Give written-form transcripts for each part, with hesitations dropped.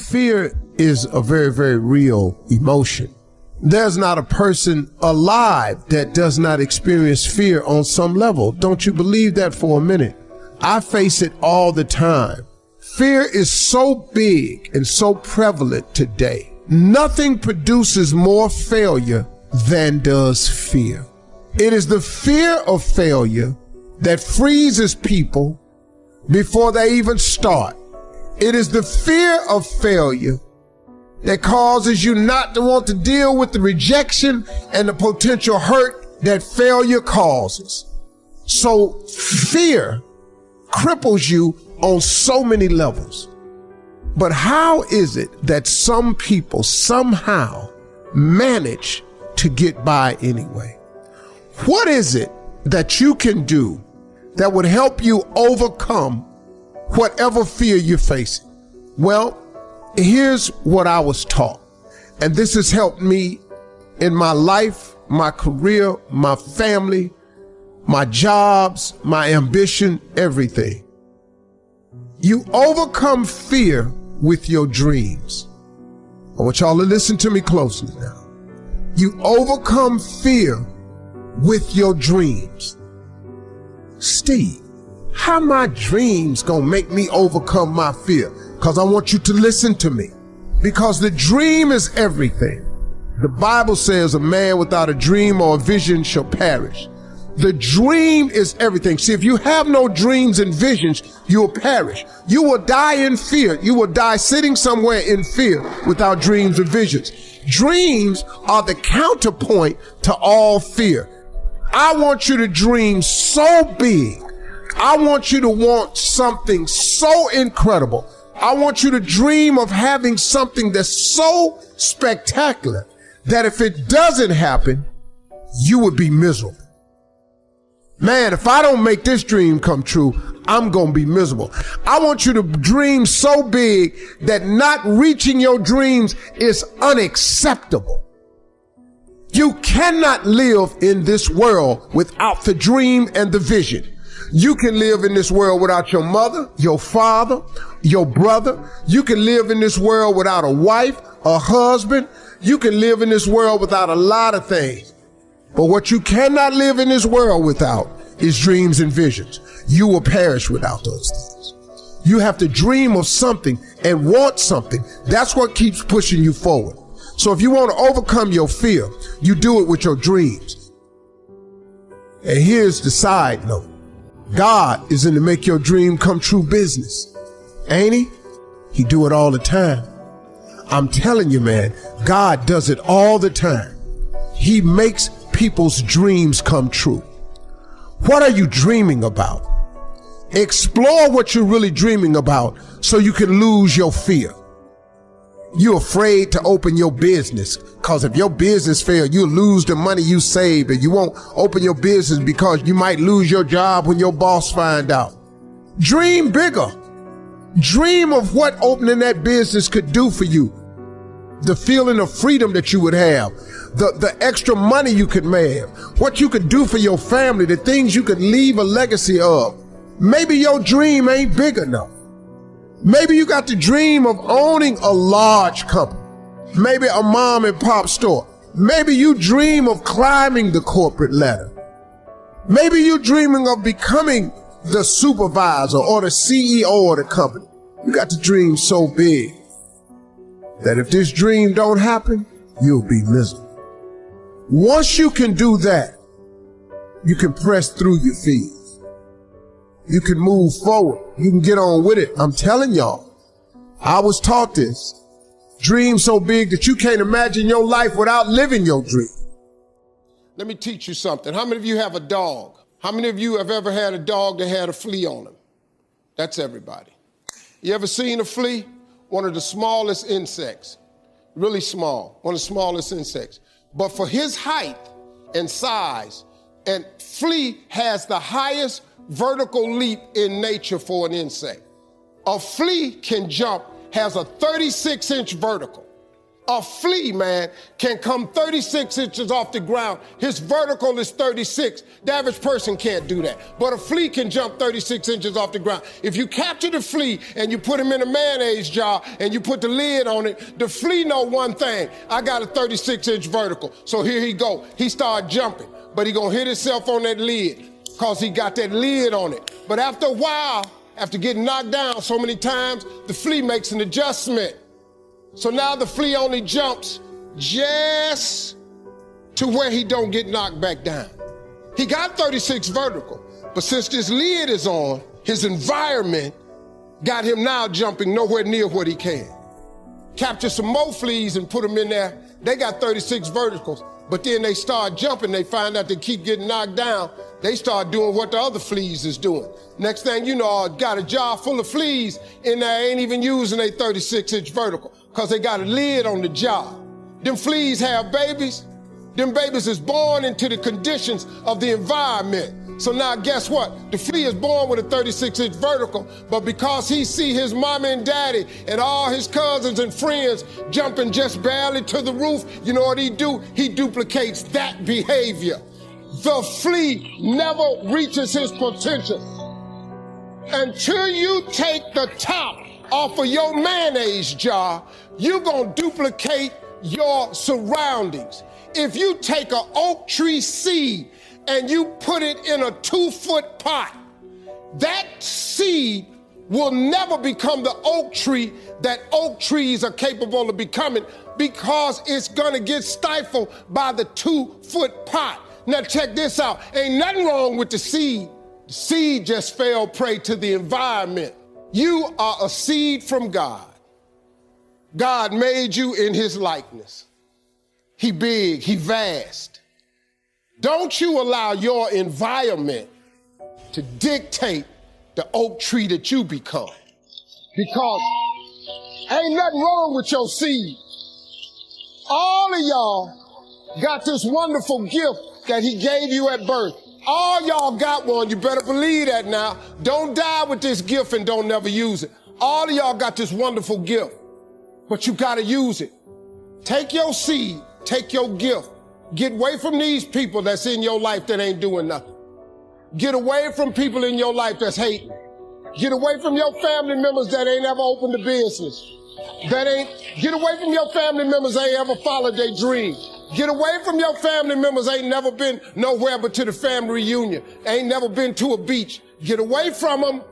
Fear is a very, very real emotion. There's not a person alive that does not experience fear on some level. Don't you believe that for a minute? I face it all the time. Fear is so big and so prevalent today. Nothing produces more failure than does fear. It is the fear of failure that freezes people before they even start. It is the fear of failure that causes you not to want to deal with the rejection and the potential hurt that failure causes. So fear cripples you on so many levels. But how is it that some people somehow manage to get by anyway? What is it that you can do that would help you overcome whatever fear you're facing? Well, here's what I was taught, and this has helped me in my life, my career, my family, my jobs, my ambition, everything. You overcome fear with your dreams. I want y'all to listen to me closely now. You overcome fear with your dreams. Steve, how my dreams gonna make me overcome my fear? Because I want you to listen to me. Because the dream is everything. The Bible says a man without a dream or a vision shall perish. The dream is everything. See, if you have no dreams and visions, you will perish. You will die in fear. You will die sitting somewhere in fear without dreams or visions. Dreams are the counterpoint to all fear. I want you to dream so big. I want you to want something so incredible. I want you to dream of having something that's so spectacular that if it doesn't happen, you would be miserable. Man, if I don't make this dream come true, I'm going to be miserable. I want you to dream so big that not reaching your dreams is unacceptable. You cannot live in this world without the dream and the vision. You can live in this world without your mother, your father, your brother. You can live in this world without a wife, a husband. You can live in this world without a lot of things. But what you cannot live in this world without is dreams and visions. You will perish without those things. You have to dream of something and want something. That's what keeps pushing you forward. So if you want to overcome your fear, you do it with your dreams. And here's the side note. God is in to make your dream come true business. Ain't he? He do it all the time. I'm telling you, man, God does it all the time. He makes people's dreams come true. What are you dreaming about? Explore what you're really dreaming about so you can lose your fear. You're afraid to open your business because if your business fails, you'll lose the money you saved, and you won't open your business because you might lose your job when your boss find out. Dream bigger. Dream of what opening that business could do for you. The feeling of freedom that you would have, the extra money you could make, what you could do for your family, the things you could leave a legacy of. Maybe your dream ain't big enough. Maybe you got the dream of owning a large company, maybe a mom and pop store. Maybe you dream of climbing the corporate ladder. Maybe you're dreaming of becoming the supervisor or the CEO of the company. You got to dream so big that if this dream don't happen, you'll be miserable. Once you can do that, you can press through your fears. You can move forward. You can get on with it. I'm telling y'all, I was taught this. Dream so big that you can't imagine your life without living your dream. Let me teach you something. How many of you have a dog? How many of you have ever had a dog that had a flea on him? That's everybody. You ever seen a flea? One of the smallest insects, really small, one of the smallest insects. But for his height and size, and flea has the highest vertical leap in nature for an insect. A flea can jump, has a 36-inch vertical. A flea, man, can come 36 inches off the ground. His vertical is 36. The average person can't do that. But a flea can jump 36 inches off the ground. If you capture the flea and you put him in a mayonnaise jar and you put the lid on it, the flea know one thing. I got a 36-inch vertical. So here he go. He start jumping, but he gonna hit himself on that lid because he got that lid on it. But after a while, after getting knocked down so many times, the flea makes an adjustment. So now the flea only jumps just to where he don't get knocked back down. He got 36 vertical, but since this lid is on, his environment got him now jumping nowhere near what he can. Capture some more fleas and put them in there. They got 36 verticals, but then they start jumping. They find out they keep getting knocked down. They start doing what the other fleas is doing. Next thing you know, got a jar full of fleas in there, ain't even using a 36-inch vertical because they got a lid on the jar. Them fleas have babies. Them babies is born into the conditions of the environment. So now guess what? The flea is born with a 36-inch vertical, but because he see his mama and daddy and all his cousins and friends jumping just barely to the roof, you know what he do? He duplicates that behavior. The flea never reaches his potential until you take the top off of your mayonnaise jar. You're gonna duplicate your surroundings. If you take an oak tree seed and you put it in a 2-foot pot, that seed will never become the oak tree that oak trees are capable of becoming because it's gonna get stifled by the 2-foot pot. Now check this out, ain't nothing wrong with the seed. The seed just fell prey to the environment. You are a seed from God. God made you in his likeness. He big, he vast. Don't you allow your environment to dictate the oak tree that you become. Because ain't nothing wrong with your seed. All of y'all got this wonderful gift that he gave you at birth. All y'all got one. You better believe that now. Don't die with this gift and don't never use it. All of y'all got this wonderful gift, but you got to use it. Take your seed, take your gift. Get away from these people that's in your life that ain't doing nothing. Get away from people in your life that's hating. Get away from your family members that ain't ever opened a business. Get away from your family members that ain't ever followed their dream. Get away from your family members ain't never been nowhere but to the family reunion. Ain't never been to a beach. Get away from them.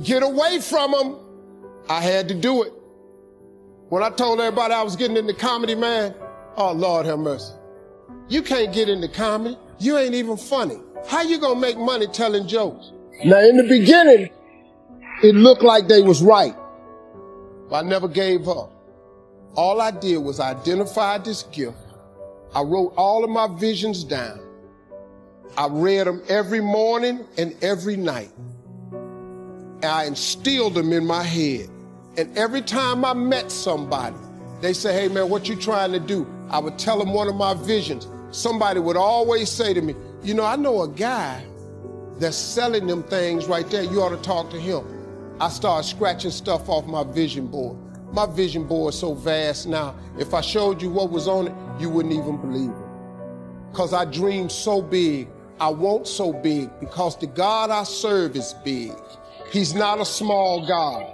Get away from them. I had to do it. When I told everybody I was getting into comedy, man, oh Lord have mercy. You can't get into comedy. You ain't even funny. How you gonna make money telling jokes? Now in the beginning, it looked like they was right. But I never gave up. All I did was identify this gift. I wrote all of my visions down. I read them every morning and every night. And I instilled them in my head. And every time I met somebody, they say, hey man, what you trying to do? I would tell them one of my visions. Somebody would always say to me, you know, I know a guy that's selling them things right there. You ought to talk to him. I started scratching stuff off my vision board. My vision board is so vast now. If I showed you what was on it, you wouldn't even believe it. Because I dream so big. I want so big because the God I serve is big. He's not a small God.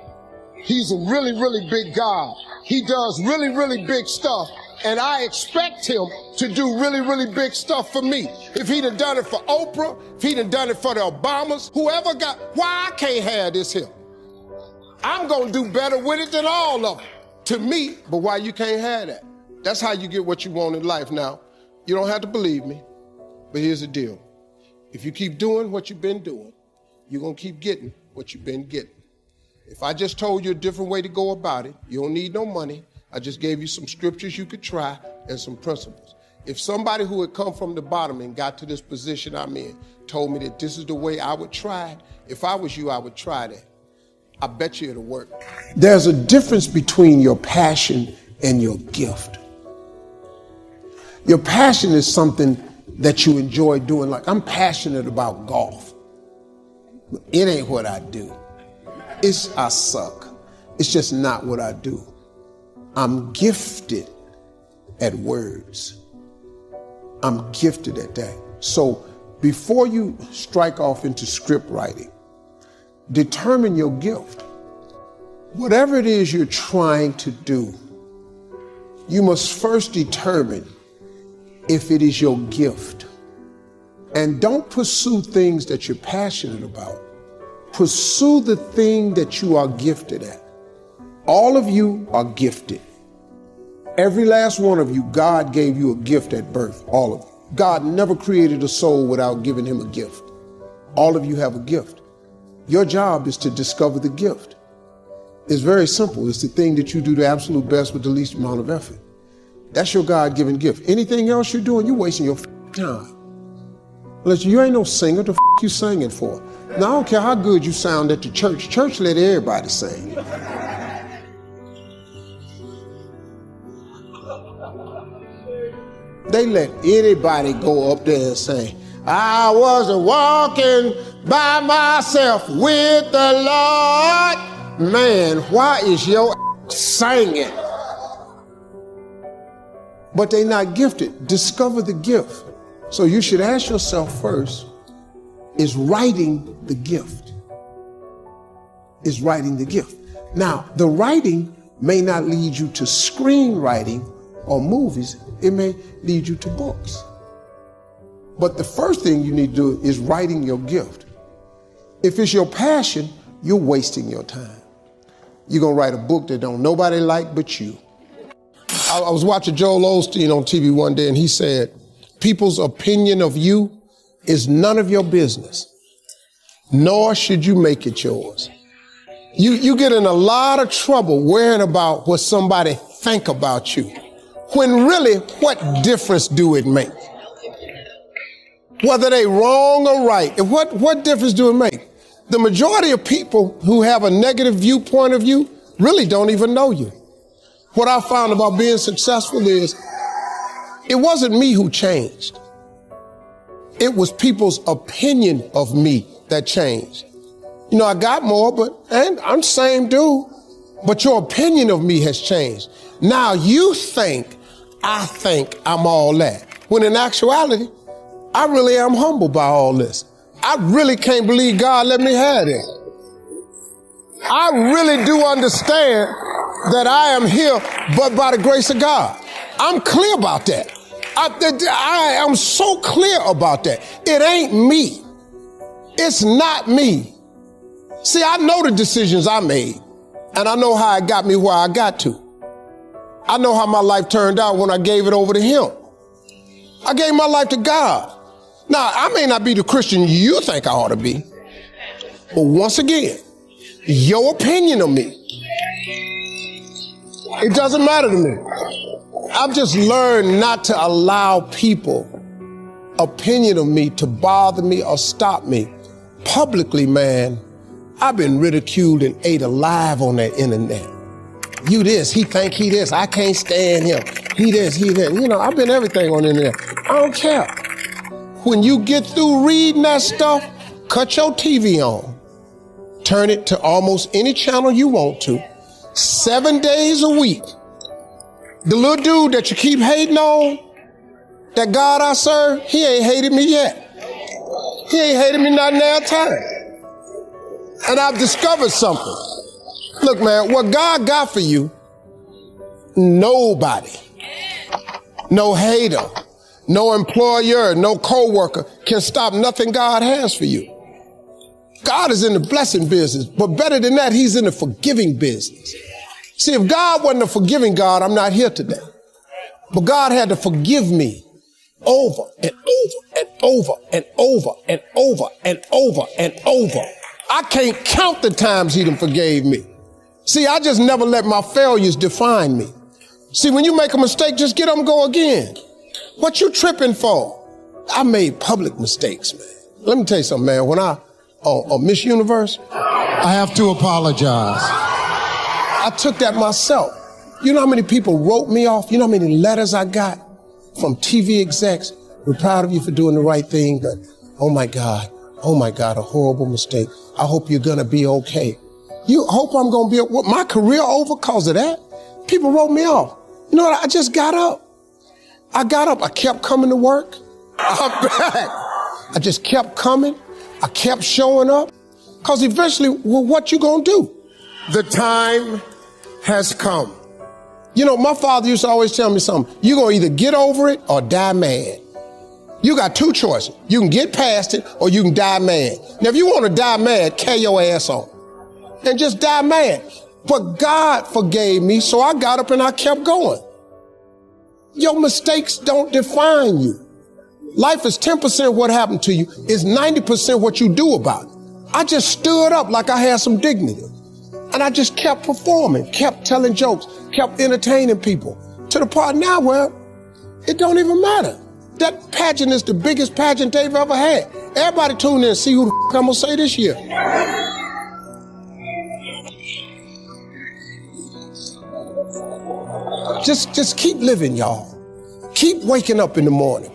He's a really, really big God. He does really, really big stuff. And I expect him to do really, really big stuff for me. If he'd have done it for Oprah, if he'd have done it for the Obamas, whoever why I can't have this here? I'm gonna do better with it than all of them. To me, but why you can't have that? That's how you get what you want in life now. You don't have to believe me, but here's the deal. If you keep doing what you've been doing, you're gonna keep getting what you've been getting. If I just told you a different way to go about it, you don't need no money. I just gave you some scriptures you could try and some principles. If somebody who had come from the bottom and got to this position I'm in told me that this is the way I would try it, if I was you, I would try that. I bet you it'll work. There's a difference between your passion and your gift. Your passion is something that you enjoy doing. Like, I'm passionate about golf. It ain't what I do. I suck. It's just not what I do. I'm gifted at words. I'm gifted at that. So before you strike off into script writing, determine your gift. Whatever it is you're trying to do, you must first determine if it is your gift. And don't pursue things that you're passionate about. Pursue the thing that you are gifted at. All of you are gifted. Every last one of you, God gave you a gift at birth, all of you. God never created a soul without giving him a gift. All of you have a gift. Your job is to discover the gift. It's very simple. It's the thing that you do the absolute best with the least amount of effort. That's your God-given gift. Anything else you're doing, you're wasting your time. Listen, you ain't no singer. The you singing for? Now, I don't care how good you sound at the church. Church let everybody sing. They let anybody go up there and sing. I was walking by myself with the Lord. Man, why is your singing? But they not gifted. Discover the gift. So you should ask yourself first, is writing the gift? Is writing the gift? Now, the writing may not lead you to screenwriting or movies. It may lead you to books. But the first thing you need to do is writing your gift. If it's your passion, you're wasting your time. You're going to write a book that don't nobody like but you. I was watching Joel Osteen on TV one day, and he said, people's opinion of you is none of your business, nor should you make it yours. You get in a lot of trouble worrying about what somebody think about you, when really, what difference do it make? Whether they wrong or right, what difference do it make? The majority of people who have a negative viewpoint of you really don't even know you. What I found about being successful is, it wasn't me who changed. It was people's opinion of me that changed. You know, I got more, and I'm the same dude, but your opinion of me has changed. Now you think I'm all that. When in actuality, I really am humbled by all this. I really can't believe God let me have it. I really do understand that I am here but by the grace of God. I'm clear about that. I am so clear about that. It ain't me. It's not me. See, I know the decisions I made, and I know how it got me where I got to. I know how my life turned out when I gave it over to him. I gave my life to God. Now, I may not be the Christian you think I ought to be, but once again, your opinion of me, it doesn't matter to me. I've just learned not to allow people opinion of me to bother me or stop me. Publicly, man, I've been ridiculed and ate alive on that internet. You this, he think he this, I can't stand him. He this, he that. You know, I've been everything on the internet. I don't care. When you get through reading that stuff, cut your TV on. Turn it to almost any channel you want to. 7 days a week. The little dude that you keep hating on, that God I serve, he ain't hated me yet. He ain't hated me not now time. And I've discovered something. Look, man, what God got for you, nobody, no hater, no employer, no co-worker can stop nothing God has for you. God is in the blessing business, but better than that, he's in the forgiving business. See, if God wasn't a forgiving God, I'm not here today. But God had to forgive me over and over and over and over and over and over and over. I can't count the times he done forgave me. See, I just never let my failures define me. See, when you make a mistake, just get up and go again. What you tripping for? I made public mistakes, man. Let me tell you something, man. When Miss Universe, I have to apologize. I took that myself. You know how many people wrote me off? You know how many letters I got from TV execs? We're proud of you for doing the right thing, but oh my God, a horrible mistake. I hope you're gonna be okay. You hope I'm gonna be, what, my career over cause of that? People wrote me off. You know what? I just got up. I got up. I kept coming to work. I'm back. I just kept coming. I kept showing up. Because eventually, well, what you gonna do? The time has come. You know, my father used to always tell me something. You're gonna either get over it or die mad. You got two choices. You can get past it or you can die mad. Now, if you want to die mad, carry your ass on and just die mad. But God forgave me, so I got up and I kept going. Your mistakes don't define you. Life is 10% what happened to you, is 90% what you do about it. I just stood up like I had some dignity. And I just kept performing, kept telling jokes, kept entertaining people. To the part now where it don't even matter. That pageant is the biggest pageant they've ever had. Everybody tune in and see who the I'm gonna say this year. Just keep living, y'all. Keep waking up in the morning.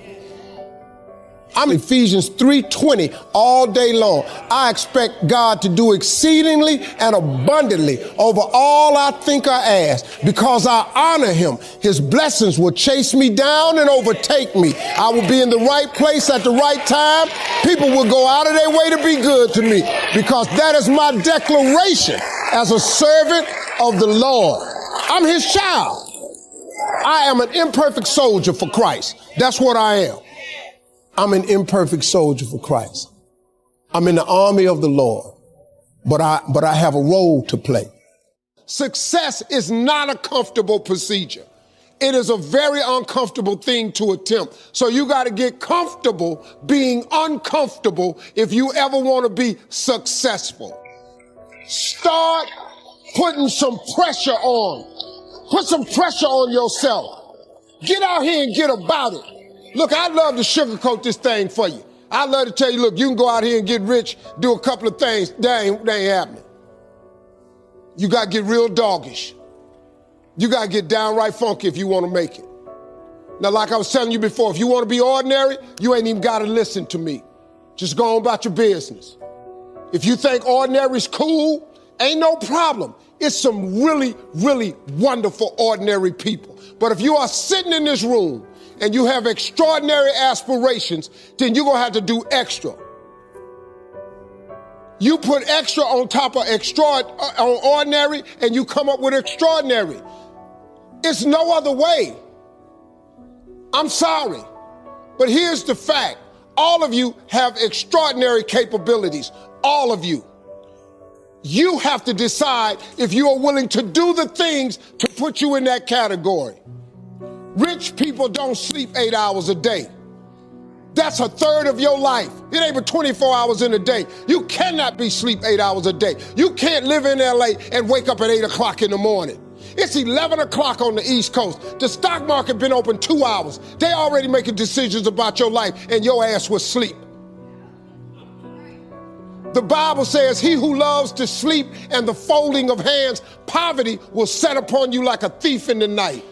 I'm Ephesians 3:20 all day long. I expect God to do exceedingly and abundantly over all I think or ask. Because I honor him, his blessings will chase me down and overtake me. I will be in the right place at the right time. People will go out of their way to be good to me, because that is my declaration as a servant of the Lord. I'm his child. I am an imperfect soldier for Christ. That's what I am. I'm an imperfect soldier for Christ. I'm in the army of the Lord, but I have a role to play. Success is not a comfortable procedure. It is a very uncomfortable thing to attempt. So you got to get comfortable being uncomfortable if you ever want to be successful. Start putting some pressure on. Put some pressure on yourself. Get out here and get about it. Look, I'd love to sugarcoat this thing for you. I'd love to tell you, look, you can go out here and get rich, do a couple of things. That ain't happening. You got to get real doggish. You got to get downright funky if you want to make it. Now, like I was telling you before, if you want to be ordinary, you ain't even got to listen to me. Just go on about your business. If you think ordinary is cool, ain't no problem. It's some really, really wonderful ordinary people. But if you are sitting in this room and you have extraordinary aspirations, then you're going to have to do extra. You put extra on top of on ordinary, and you come up with extraordinary. It's no other way. I'm sorry, but here's the fact. All of you have extraordinary capabilities. All of you. You have to decide if you are willing to do the things to put you in that category. Rich people don't sleep 8 hours a day. That's a third of your life. It ain't but 24 hours in a day. You cannot be sleep 8 hours a day. You can't live in LA and wake up at 8 o'clock in the morning. It's 11 o'clock on the East Coast. The stock market been open 2 hours. They already making decisions about your life, and your ass was asleep. The Bible says, he who loves to sleep and the folding of hands, poverty will set upon you like a thief in the night.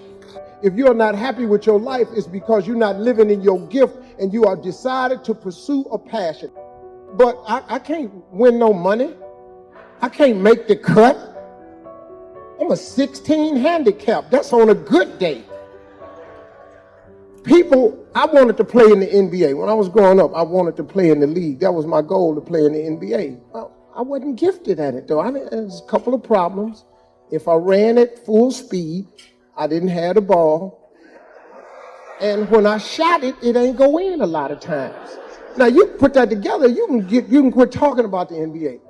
If you're not happy with your life, it's because you're not living in your gift and you are decided to pursue a passion. But I can't win no money. I can't make the cut. I'm a 16 handicap. That's on a good day. I wanted to play in the NBA. When I was growing up, I wanted to play in the league. That was my goal, to play in the NBA. Well, I wasn't gifted at it, though. There's a couple of problems. If I ran at full speed, I didn't have the ball. And when I shot it, it ain't go in a lot of times. Now, you put that together, you can quit talking about the NBA.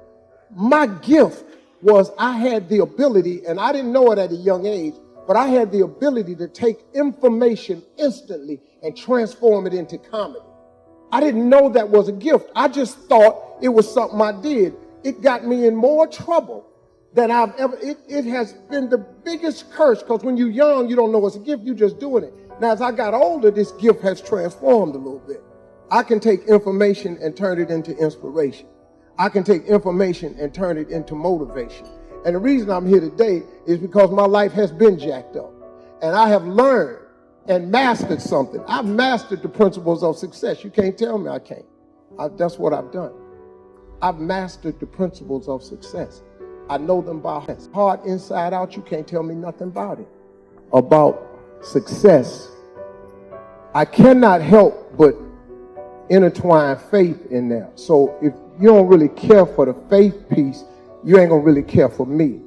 My gift was I had the ability, and I didn't know it at a young age, but I had the ability to take information instantly and transform it into comedy. I didn't know that was a gift. I just thought it was something I did. It got me in more trouble than I've ever. It has been the biggest curse, because when you're young, you don't know it's a gift. You're just doing it. Now, as I got older, this gift has transformed a little bit. I can take information and turn it into inspiration. I can take information and turn it into motivation. And the reason I'm here today is because my life has been jacked up. And I have learned and mastered something. I've mastered the principles of success. You can't tell me I can't. That's what I've done. I've mastered the principles of success. I know them by heart, inside out. You can't tell me nothing about it. about success, I cannot help but intertwine faith in there. So if you don't really care for the faith piece, you ain't gonna really care for me.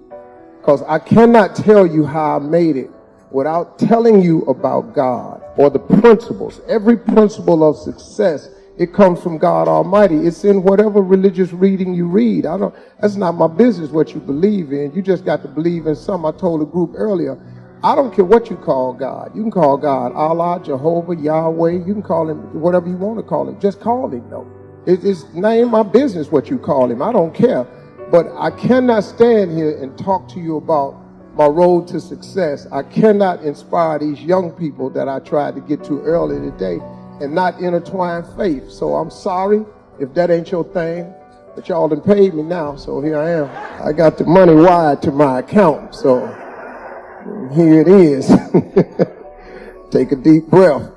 Because I cannot tell you how I made it without telling you about God or the principles. Every principle of success, it comes from God Almighty. It's in whatever religious reading you read. That's not my business what you believe in. You just got to believe in something. I told the group earlier, I don't care what you call God. You can call God Allah, Jehovah, Yahweh. You can call him whatever you want to call him. Just call him, though. It's not my business what you call him. I don't care. But I cannot stand here and talk to you about my road to success. I cannot inspire these young people that I tried to get to earlier today and not intertwine faith. So I'm sorry if that ain't your thing, but y'all done paid me now, so here I am. I got the money wired to my account, so here it is. Take a deep breath.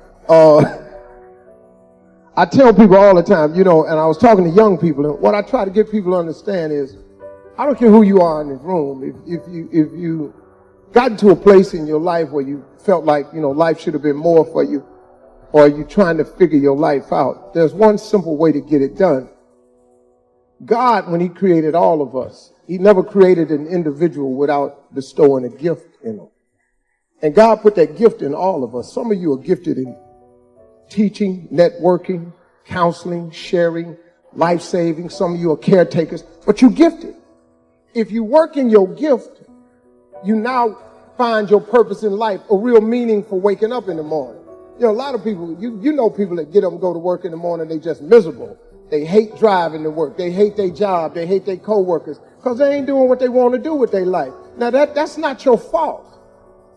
I tell people all the time, and I was talking to young people, and what I try to get people to understand is, I don't care who you are in this room. If you got to a place in your life where you felt like, life should have been more for you, or you're trying to figure your life out, there's one simple way to get it done. God, when he created all of us, he never created an individual without bestowing a gift in them. And God put that gift in all of us. Some of you are gifted in teaching, networking, counseling, sharing, life-saving. Some of you are caretakers, but you're gifted. If you work in your gift, you now find your purpose in life, a real meaning for waking up in the morning. A lot of people, you know people that get up and go to work in the morning, they just miserable. They hate driving to work. They hate their job. They hate their coworkers because they ain't doing what they want to do with their life. Now that's not your fault.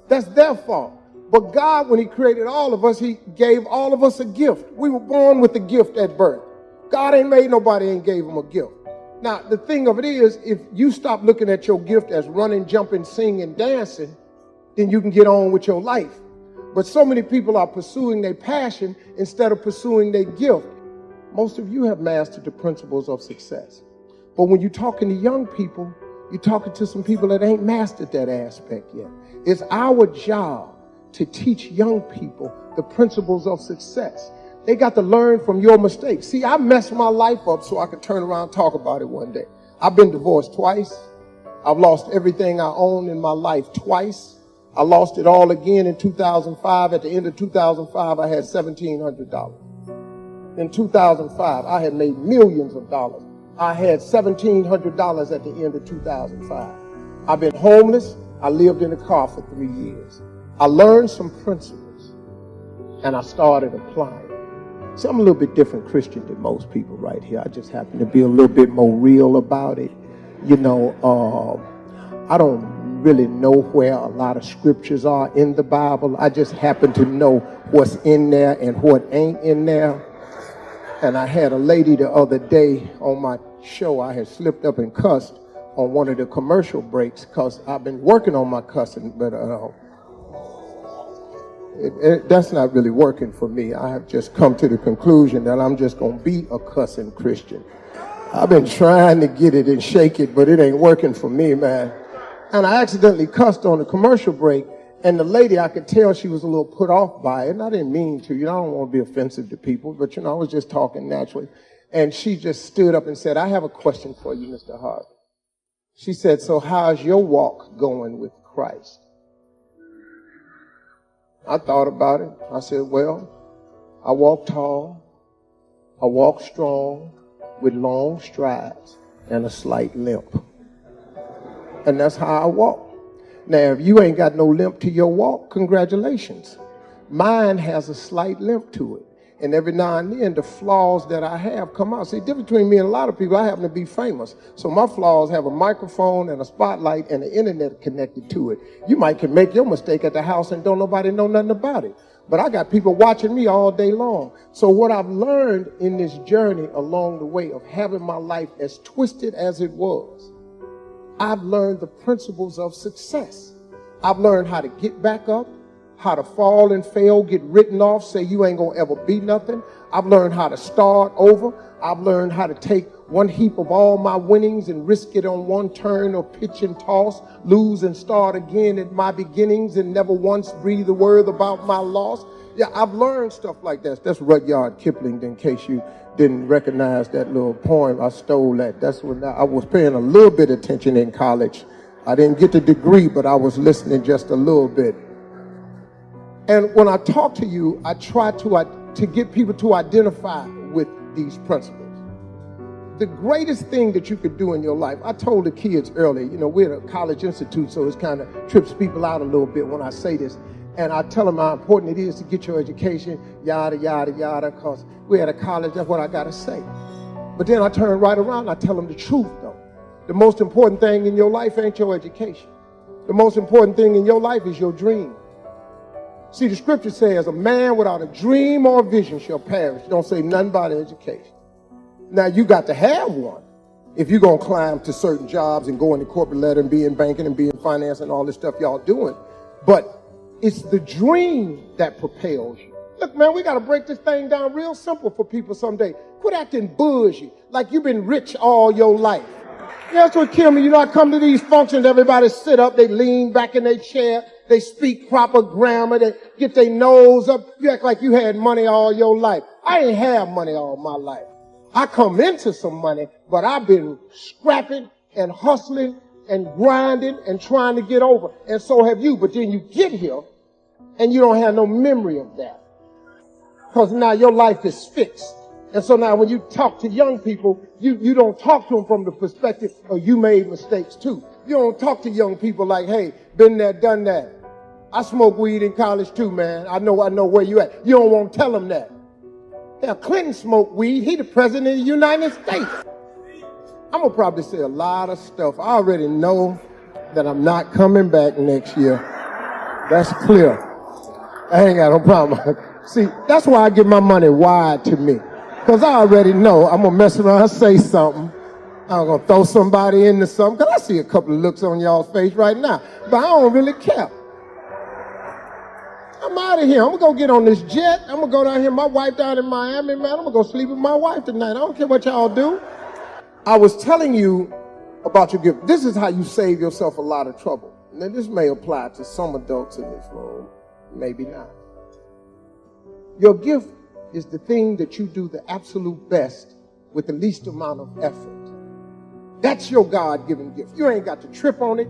That's their fault. But God, when he created all of us, he gave all of us a gift. We were born with a gift at birth. God ain't made nobody and gave them a gift. Now, the thing of it is, if you stop looking at your gift as running, jumping, singing, dancing, then you can get on with your life. But so many people are pursuing their passion instead of pursuing their gift. Most of you have mastered the principles of success. But when you're talking to young people, you're talking to some people that ain't mastered that aspect yet. It's our job to teach young people the principles of success. They got to learn from your mistakes. See, I messed my life up so I could turn around and talk about it one day. I've been divorced twice. I've lost everything I own in my life twice. I lost it all again in 2005. At the end of 2005, I had $1,700. In 2005, I had made millions of dollars. I had $1,700 at the end of 2005. I've been homeless. I lived in a car for 3 years. I learned some principles, and I started applying. See, I'm a little bit different Christian than most people right here. I just happen to be a little bit more real about it. I don't really know where a lot of scriptures are in the Bible. I just happen to know what's in there and what ain't in there. And I had a lady the other day on my show. I had slipped up and cussed on one of the commercial breaks because I've been working on my cussing, but that's not really working for me. I have just come to the conclusion that I'm just going to be a cussing Christian. I've been trying to get it and shake it, but it ain't working for me, man. And I accidentally cussed on the commercial break, and the lady, I could tell she was a little put off by it, and I didn't mean to. I don't want to be offensive to people, but, I was just talking naturally. And she just stood up and said, I have a question for you, Mr. Harvey. She said, so how's your walk going with Christ? I thought about it. I said, well, I walk tall, I walk strong, with long strides and a slight limp. And that's how I walk. Now, if you ain't got no limp to your walk, congratulations. Mine has a slight limp to it. And every now and then, the flaws that I have come out. See, the difference between me and a lot of people, I happen to be famous. So my flaws have a microphone and a spotlight and the internet connected to it. You can make your mistake at the house and don't nobody know nothing about it. But I got people watching me all day long. So what I've learned in this journey along the way of having my life as twisted as it was, I've learned the principles of success. I've learned how to get back up, how to fall and fail, get written off, say you ain't gonna ever be nothing. I've learned how to start over. I've learned how to take one heap of all my winnings and risk it on one turn or pitch and toss, lose and start again at my beginnings and never once breathe a word about my loss. Yeah, I've learned stuff like that. That's Rudyard Kipling, in case you didn't recognize that little poem. I stole that. That's when I was paying a little bit of attention in college. I didn't get the degree, but I was listening just a little bit. And when I talk to you, I try to get people to identify with these principles. The greatest thing that you could do in your life, I told the kids earlier, we're at a college institute, so it kind of trips people out a little bit when I say this. And I tell them how important it is to get your education, yada, yada, yada, because we're at a college, that's what I got to say. But then I turn right around and I tell them the truth, though. The most important thing in your life ain't your education. The most important thing in your life is your dream. See, the scripture says, a man without a dream or a vision shall perish. Don't say nothing about education. Now, you got to have one if you're going to climb to certain jobs and go into corporate ladder and be in banking and be in finance and all this stuff y'all doing. But it's the dream that propels you. Look, man, we got to break this thing down real simple for people someday. Quit acting bougie like you've been rich all your life. That's what kills me. I come to these functions, everybody sit up, they lean back in their chair, they speak proper grammar, they get their nose up. You act like you had money all your life. I ain't had money all my life. I come into some money, but I've been scrapping and hustling and grinding and trying to get over. And so have you. But then you get here and you don't have no memory of that. Because now your life is fixed. And so now when you talk to young people, you don't talk to them from the perspective of you made mistakes too. You don't talk to young people like, hey, been there, done that. I smoked weed in college too, man. I know where you at. You don't want to tell them that. Hell, Clinton smoked weed. He the president of the United States. I'm going to probably say a lot of stuff. I already know that I'm not coming back next year. That's clear. I ain't got no problem. See, that's why I give my money wide to me. Because I already know I'm going to mess around and say something. I'm going to throw somebody into something. Because I see a couple of looks on y'all's face right now. But I don't really care. I'm out of here. I'm going to go get on this jet. I'm going to go down here. My wife down in Miami, man. I'm going to go sleep with my wife tonight. I don't care what y'all do. I was telling you about your gift. This is how you save yourself a lot of trouble. Now, this may apply to some adults in this room. Maybe not. Your gift is the thing that you do the absolute best with the least amount of effort. That's your God-given gift. You ain't got to trip on it,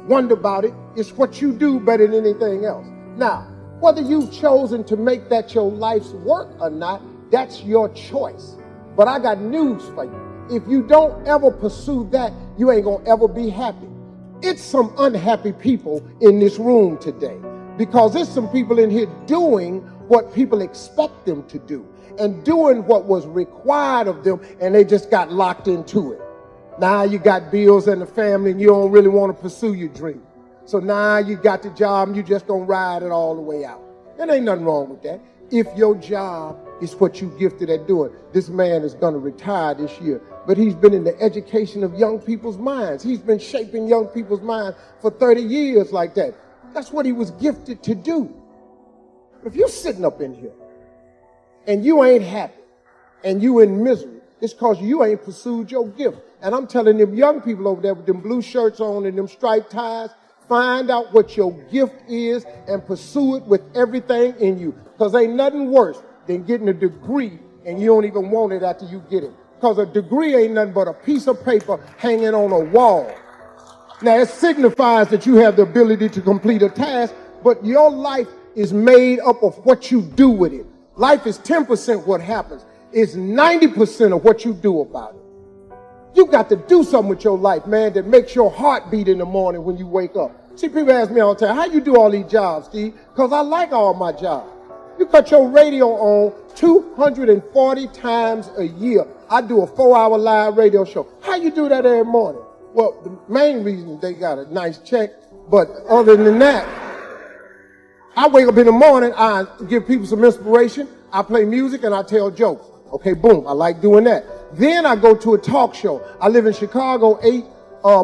wonder about it. It's what you do better than anything else. Now, whether you've chosen to make that your life's work or not, that's your choice. But I got news for you. If you don't ever pursue that, you ain't gonna ever be happy. It's some unhappy people in this room today because there's some people in here doing what people expect them to do and doing what was required of them, and they just got locked into it. Now you got bills and a family and you don't really want to pursue your dream. So now you got the job and you just gonna ride it all the way out. There ain't nothing wrong with that. If your job is what you gifted at doing. This man is gonna retire this year, but he's been in the education of young people's minds. He's been shaping young people's minds for 30 years like that. That's what he was gifted to do. If you're sitting up in here and you ain't happy and you in misery, it's because you ain't pursued your gift. And I'm telling them young people over there with them blue shirts on and them striped ties, find out what your gift is and pursue it with everything in you. Because ain't nothing worse than getting a degree and you don't even want it after you get it. Because a degree ain't nothing but a piece of paper hanging on a wall. Now, it signifies that you have the ability to complete a task, but your life is made up of what you do with it. Life is 10% what happens. It's 90% of what you do about it. You got to do something with your life, man, that makes your heart beat in the morning when you wake up. See, people ask me all the time, how you do all these jobs, Steve? Because I like all my jobs. You cut your radio on 240 times a year. I do a 4-hour live radio show. How you do that every morning? Well, the main reason they got a nice check, but other than that, I wake up in the morning, I give people some inspiration, I play music, and I tell jokes. Okay, boom, I like doing that. Then I go to a talk show. I live in Chicago 8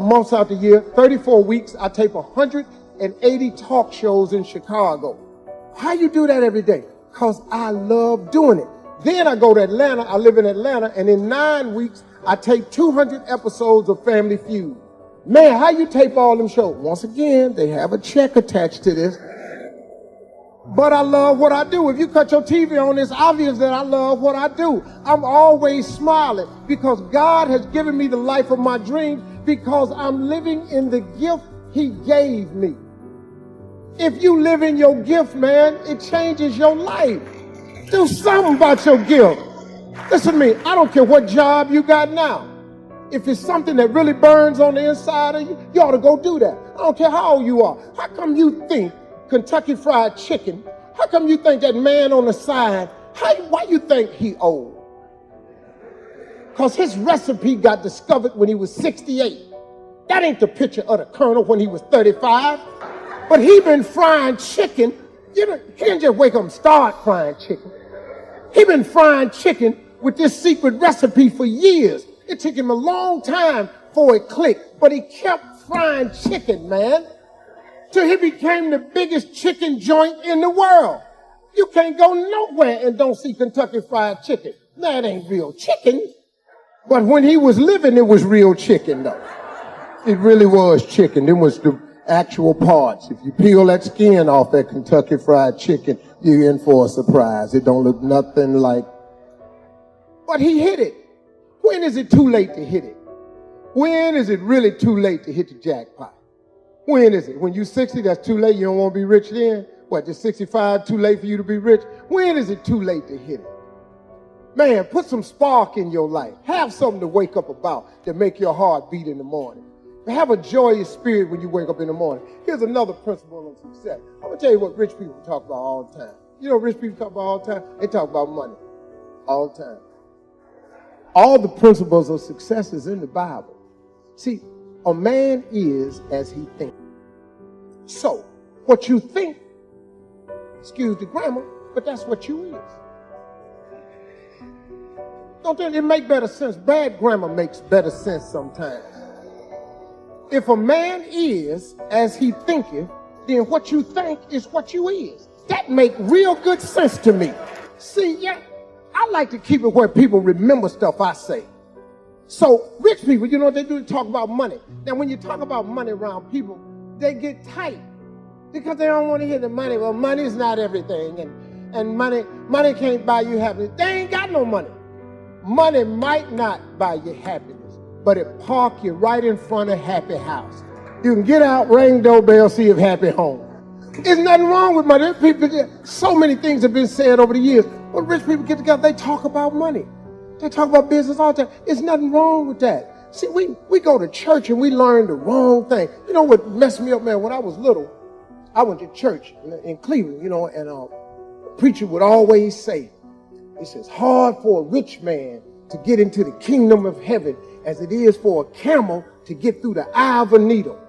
months out the year, 34 weeks. I tape 180 talk shows in Chicago. How you do that every day? Because I love doing it. Then I go to Atlanta. I live in Atlanta, and in 9 weeks, I tape 200 episodes of Family Feud. Man, how you tape all them shows? Once again, they have a check attached to this. But I love what I do. If you cut your TV on, it's obvious that I love what I do. I'm always smiling because God has given me the life of my dreams because I'm living in the gift He gave me. If you live in your gift, man, it changes your life. Do something about your gift. Listen to me, I don't care what job you got now. If it's something that really burns on the inside of you, you ought to go do that. I don't care how old you are. How come you think Kentucky Fried Chicken, how come you think that man on the side, why you think he old? Because his recipe got discovered when he was 68. That ain't the picture of the Colonel when he was 35. But he been frying chicken. He didn't just wake up and start frying chicken. He been frying chicken with this secret recipe for years. It took him a long time for it clicked, but he kept frying chicken, man, till he became the biggest chicken joint in the world. You can't go nowhere and don't see Kentucky Fried Chicken. That ain't real chicken. But when he was living, it was real chicken, though. It really was chicken. It was the actual parts. If you peel that skin off that Kentucky Fried Chicken, you're in for a surprise. It don't look nothing like. But he hit it. When is it too late to hit it? When is it really too late to hit the jackpot? When is it? When you're 60, that's too late. You don't want to be rich then? What, just 65, too late for you to be rich? When is it too late to hit it? Man, put some spark in your life. Have something to wake up about to make your heart beat in the morning. Have a joyous spirit when you wake up in the morning. Here's another principle of success. I'm going to tell you what rich people talk about all the time. You know what rich people talk about all the time? They talk about money all the time. All the principles of success is in the Bible. See, a man is as he thinks. So, what you think, excuse the grammar, but that's what you is. Don't it make better sense? Bad grammar makes better sense sometimes. If a man is as he thinketh, then what you think is what you is. That make real good sense to me. See, yeah, I like to keep it where people remember stuff I say. So rich people, you know what they do? They talk about money. Now, when you talk about money around people, they get tight because they don't want to hear the money. Well, money is not everything, and money can't buy you happiness. They ain't got no money. Money might not buy you happiness, but it park you right in front of happy house. You can get out, ring doorbell, see if happy home. There's nothing wrong with money. People, so many things have been said over the years. When rich people get together, they talk about money. They talk about business all the time. There's nothing wrong with that. See, we go to church and we learn the wrong thing. You know what messed me up, man? When I was little, I went to church in Cleveland, and a preacher would always say, he says, hard for a rich man to get into the kingdom of heaven as it is for a camel to get through the eye of a needle.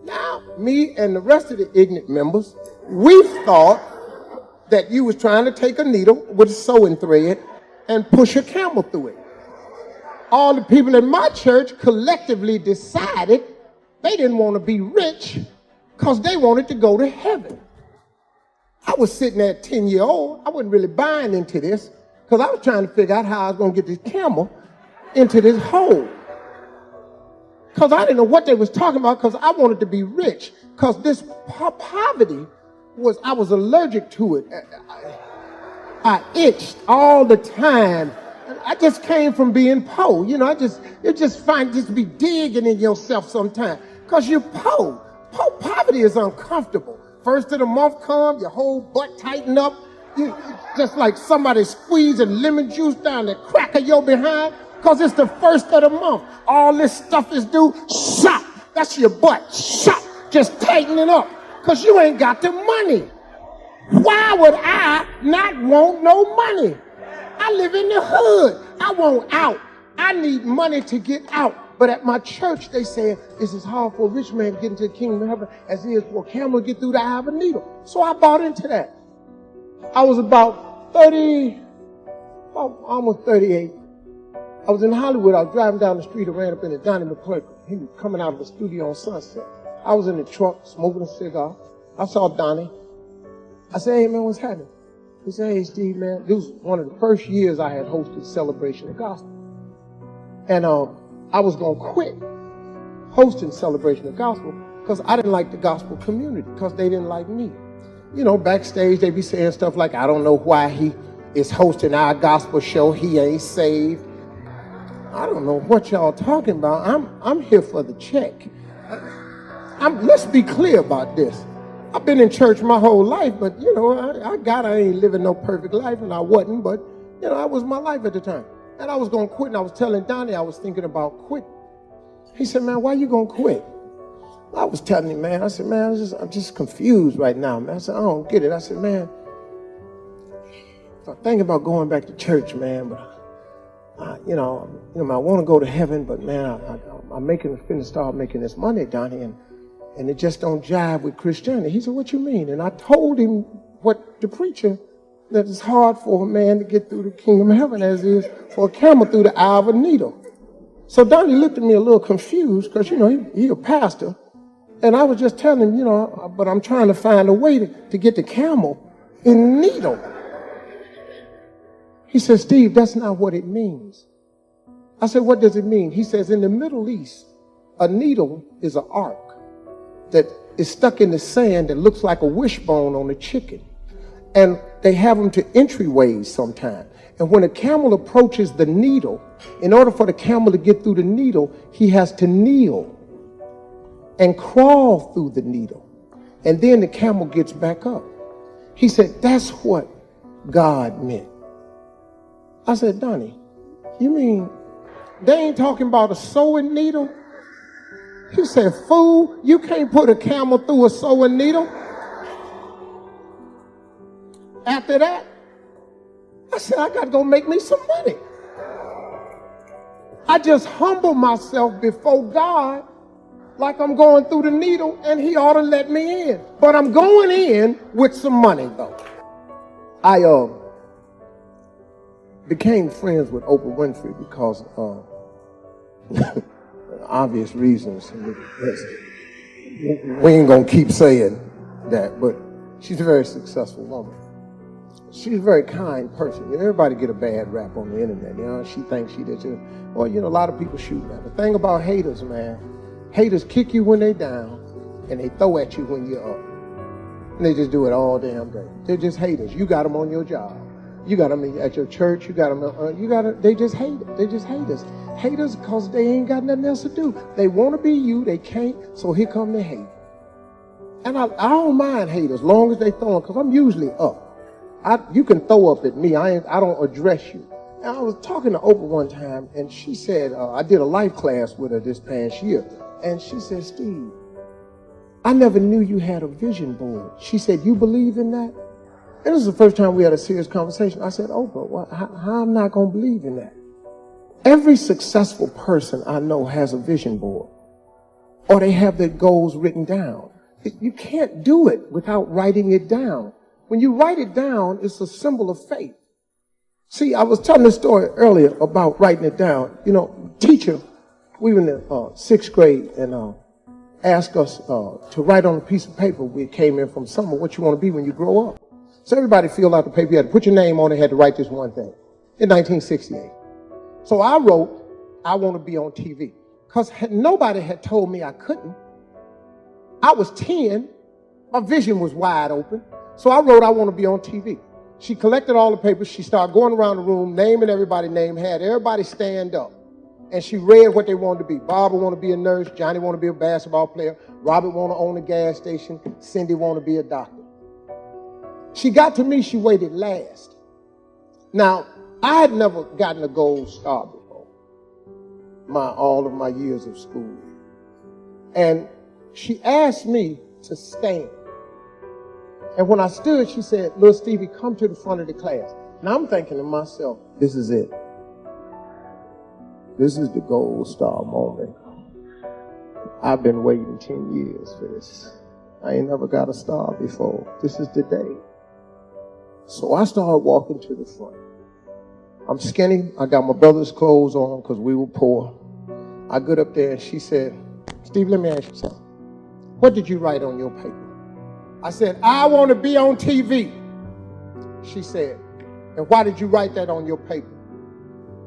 Now, me and the rest of the ignorant members, we thought that you was trying to take a needle with a sewing thread and push a camel through it. All the people in my church collectively decided they didn't want to be rich because they wanted to go to heaven. I was sitting there at 10-year-old. I wasn't really buying into this because I was trying to figure out how I was going to get this camel into this hole. Because I didn't know what they was talking about because I wanted to be rich. Because this poverty I was allergic to it. I itched all the time. I just came from being poor. You just be digging in yourself sometimes because you're poor. Poverty is uncomfortable. First of the month comes, your whole butt tighten up. You just like somebody squeezing lemon juice down the crack of your behind because it's the first of the month. All this stuff is due. Shop. That's your butt. Shop. Just tightening up because you ain't got the money. Why would I not want no money? I live in the hood. I want out. I need money to get out. But at my church, they say it's as hard for a rich man to get into the kingdom of heaven as it is for a camel to get through the eye of a needle. So I bought into that. I was about almost 38. I was in Hollywood. I was driving down the street. I ran up into Donnie McClurkin. He was coming out of the studio on Sunset. I was in the truck smoking a cigar. I saw Donnie. I said, hey, man, what's happening? He said, hey, Steve, man, this was one of the first years I had hosted Celebration of Gospel. And I was going to quit hosting Celebration of Gospel because I didn't like the gospel community because they didn't like me. You know, backstage, they be saying stuff like, I don't know why he is hosting our gospel show. He ain't saved. I don't know what y'all talking about. I'm here for the check. Let's be clear about this. I've been in church my whole life, but, you know, I ain't living no perfect life, and I wasn't, but, you know, that was my life at the time. And I was going to quit, and I was telling Donnie I was thinking about quitting. He said, man, why you going to quit? I was telling him, man, I said, man, I'm just confused right now, man. I said, I don't get it. I said, man, I'm thinking about going back to church, man, but, I want to go to heaven, but, man, I'm finna start making this money, Donnie, and it just don't jive with Christianity. He said, what you mean? And I told him what the preacher, that it's hard for a man to get through the kingdom of heaven as it is for a camel through the eye of a needle. So Donnie looked at me a little confused because, you know, he a pastor. And I was just telling him, you know, but I'm trying to find a way to get the camel in the needle. He said, Steve, that's not what it means. I said, what does it mean? He says, in the Middle East, a needle is an arc that is stuck in the sand that looks like a wishbone on a chicken. And they have them to entryways sometimes. And when a camel approaches the needle, in order for the camel to get through the needle, he has to kneel and crawl through the needle. And then the camel gets back up. He said, that's what God meant. I said, Donnie, you mean they ain't talking about a sewing needle? He said, fool, you can't put a camel through a sewing needle. After that, I said, I got to go make me some money. I just humble myself before God like I'm going through the needle, and he ought to let me in. But I'm going in with some money, though. I became friends with Oprah Winfrey because obvious reasons. We ain't going to keep saying that, but she's a very successful woman. She's a very kind person. Everybody get a bad rap on the internet. You know, she thinks she did. Well, you know, a lot of people shoot at her. The thing about haters, man, haters kick you when they down, and they throw at you when you're up. And they just do it all damn day. They're just haters. You got them on your job. You got them at your church. You got them. They just hate it. They just haters. Haters because they ain't got nothing else to do. They want to be you. They can't. So here come the hate. And I don't mind haters as long as they throw them, because I'm usually up. You can throw up at me. I don't address you. And I was talking to Oprah one time, and she said, I did a life class with her this past year. And she said, Steve, I never knew you had a vision board. She said, you believe in that? And this is the first time we had a serious conversation. I said, Oprah, how I'm not going to believe in that? Every successful person I know has a vision board, or they have their goals written down. You can't do it without writing it down. When you write it down, it's a symbol of faith. See, I was telling this story earlier about writing it down. You know, teacher, we were in the sixth grade, and asked us to write on a piece of paper. We came in from summer, what you want to be when you grow up. So everybody filled out the paper. You had to put your name on it, had to write this one thing. In 1968. So I wrote, I want to be on TV. Because nobody had told me I couldn't. I was 10. My vision was wide open. So I wrote, I want to be on TV. She collected all the papers. She started going around the room, naming everybody's name, had everybody stand up. And she read what they wanted to be. Barbara wanted to be a nurse. Johnny wanted to be a basketball player. Robert wanted to own a gas station. Cindy wanted to be a doctor. She got to me, she waited last. Now, I had never gotten a gold star before, all of my years of school. And she asked me to stand. And when I stood, she said, little Stevie, come to the front of the class. Now I'm thinking to myself, this is it. This is the gold star moment. I've been waiting 10 years for this. I ain't never got a star before. This is the day. So I started walking to the front. I'm skinny. I got my brother's clothes on because we were poor. I got up there and she said, Steve, let me ask you something. What did you write on your paper? I said, I want to be on TV. She said, and why did you write that on your paper?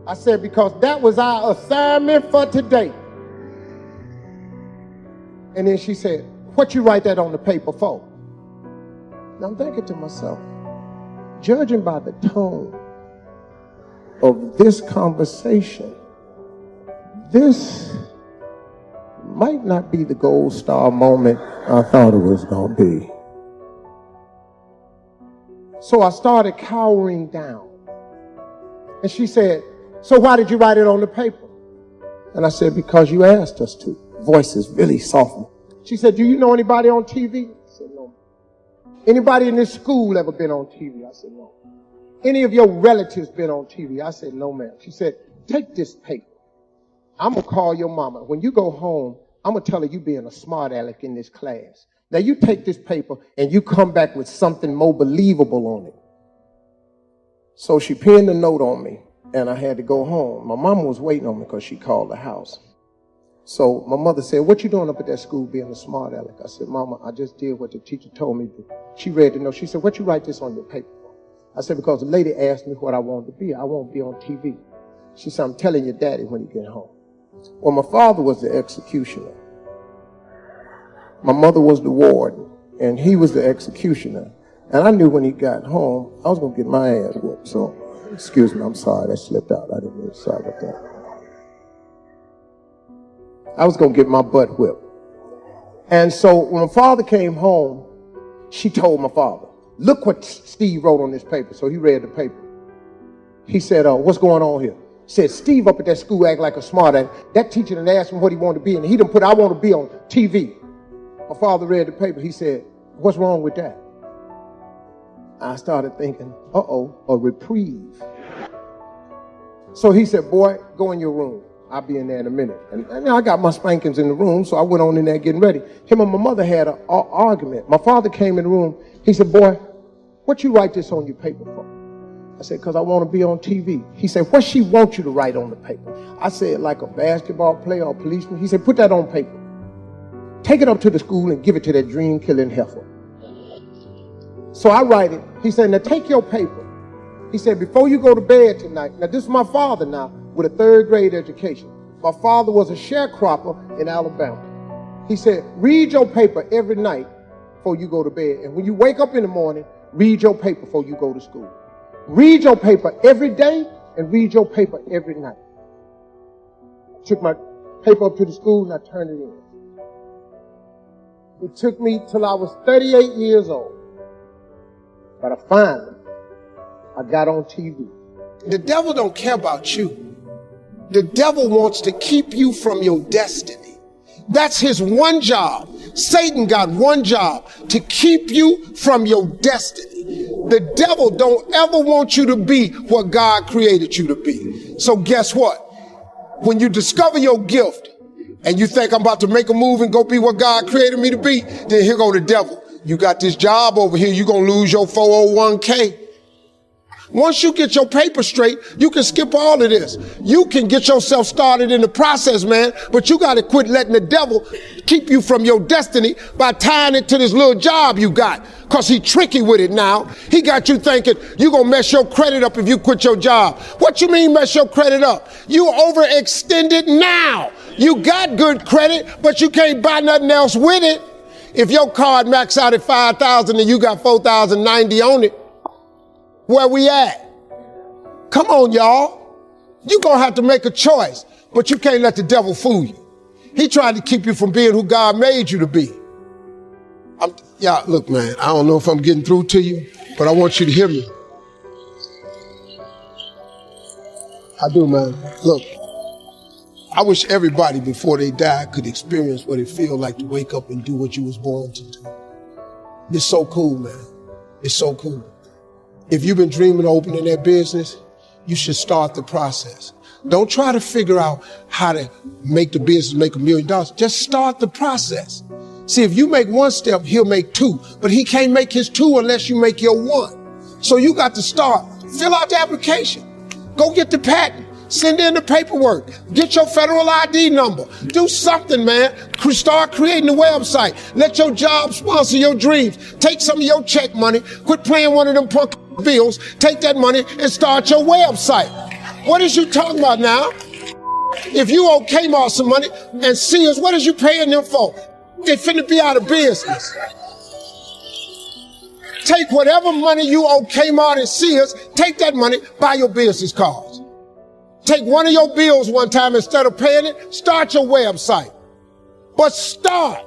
I said, because that was our assignment for today. And then she said, what you write that on the paper for? Now I'm thinking to myself, judging by the tone of this conversation, this might not be the gold star moment I thought it was going to be. So I started cowering down. And she said, so why did you write it on the paper? And I said, because you asked us to. Voice is really soft. She said, do you know anybody on TV? I said, no. Anybody in this school ever been on TV? I said, no. Any of your relatives been on TV? I said, no, ma'am. She said, take this paper. I'm going to call your mama. When you go home, I'm going to tell her you being a smart aleck in this class. Now you take this paper and you come back with something more believable on it. So she pinned a note on me and I had to go home. My mama was waiting on me because she called the house. So my mother said, what you doing up at that school being a smart aleck? I said, Mama, I just did what the teacher told me to. She read the note. She said, what you write this on your paper for? I said, because the lady asked me what I wanted to be. I won't be on TV. She said, I'm telling your daddy when you get home. Well, my father was the executioner. My mother was the warden, and he was the executioner. And I knew when he got home, I was going to get my ass whooped. So, excuse me, I'm sorry, that slipped out. I didn't really sorry about that. I was going to get my butt whipped. And so when my father came home, she told my father, look what Steve wrote on this paper. So he read the paper. He said, what's going on here? He said, Steve up at that school act like a smart ass. That teacher done asked him what he wanted to be, and he done put, I want to be on TV. My father read the paper. He said, what's wrong with that? I started thinking, a reprieve. So he said, boy, go in your room. I'll be in there in a minute. And I got my spankings in the room, so I went on in there getting ready. Him and my mother had an argument. My father came in the room. He said, boy, what you write this on your paper for? I said, because I want to be on TV. He said, what she want you to write on the paper? I said, like a basketball player or a policeman. He said, put that on paper. Take it up to the school and give it to that dream-killing heifer. So I write it. He said, now take your paper. He said, before you go to bed tonight, now this is my father now with a third grade education. My father was a sharecropper in Alabama. He said, read your paper every night before you go to bed. And when you wake up in the morning, read your paper before you go to school. Read your paper every day and read your paper every night. I took my paper up to the school and I turned it in. It took me till I was 38 years old. But I got on TV. The devil don't care about you. The devil wants to keep you from your destiny. That's his one job. Satan got one job, to keep you from your destiny. The devil don't ever want you to be what God created you to be. So guess what? When you discover your gift and you think I'm about to make a move and go be what God created me to be, then here go the devil. You got this job over here, you're going to lose your 401k. Once you get your paper straight, you can skip all of this. You can get yourself started in the process, man, but you got to quit letting the devil keep you from your destiny by tying it to this little job you got, because he tricky with it now. He got you thinking you're going to mess your credit up if you quit your job. What you mean mess your credit up? You overextended now. You got good credit, but you can't buy nothing else with it. If your card maxed out at $5,000 and you got $4,090 on it, where we at? Come on, y'all. You're going to have to make a choice, but you can't let the devil fool you. He trying to keep you from being who God made you to be. Look, man, I don't know if I'm getting through to you, but I want you to hear me. I do, man. Look, I wish everybody before they die could experience what it feels like to wake up and do what you was born to do. It's so cool, man. It's so cool. If you've been dreaming of opening that business, you should start the process. Don't try to figure out how to make the business make $1 million. Just start the process. See, if you make one step, he'll make two, but he can't make his two unless you make your one. So you got to start. Fill out the application. Go get the patent. Send in the paperwork. Get your federal ID number. Do something, man. Start creating a website. Let your job sponsor your dreams. Take some of your check money. Quit playing one of them punk bills. Take that money and start your website. What is you talking about now? If you owe Kmart some money and Sears, what is you paying them for? They finna be out of business. Take whatever money you owe Kmart and Sears, take that money, buy your business cards. Take one of your bills one time instead of paying it, start your website. But start.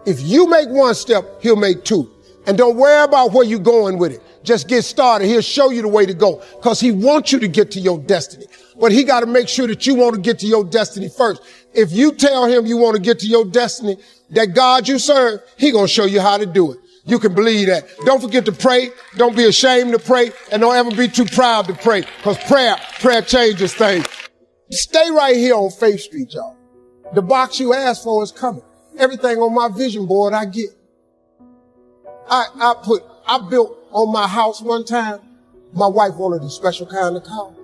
If you make one step, he'll make two. And don't worry about where you're going with it. Just get started. He'll show you the way to go because he wants you to get to your destiny. But he got to make sure that you want to get to your destiny first. If you tell him you want to get to your destiny, that God you serve, he going to show you how to do it. You can believe that. Don't forget to pray. Don't be ashamed to pray. And don't ever be too proud to pray because prayer changes things. Stay right here on Faith Street, y'all. The box you asked for is coming. Everything on my vision board I get. I built on my house one time. My wife wanted a special kind of car.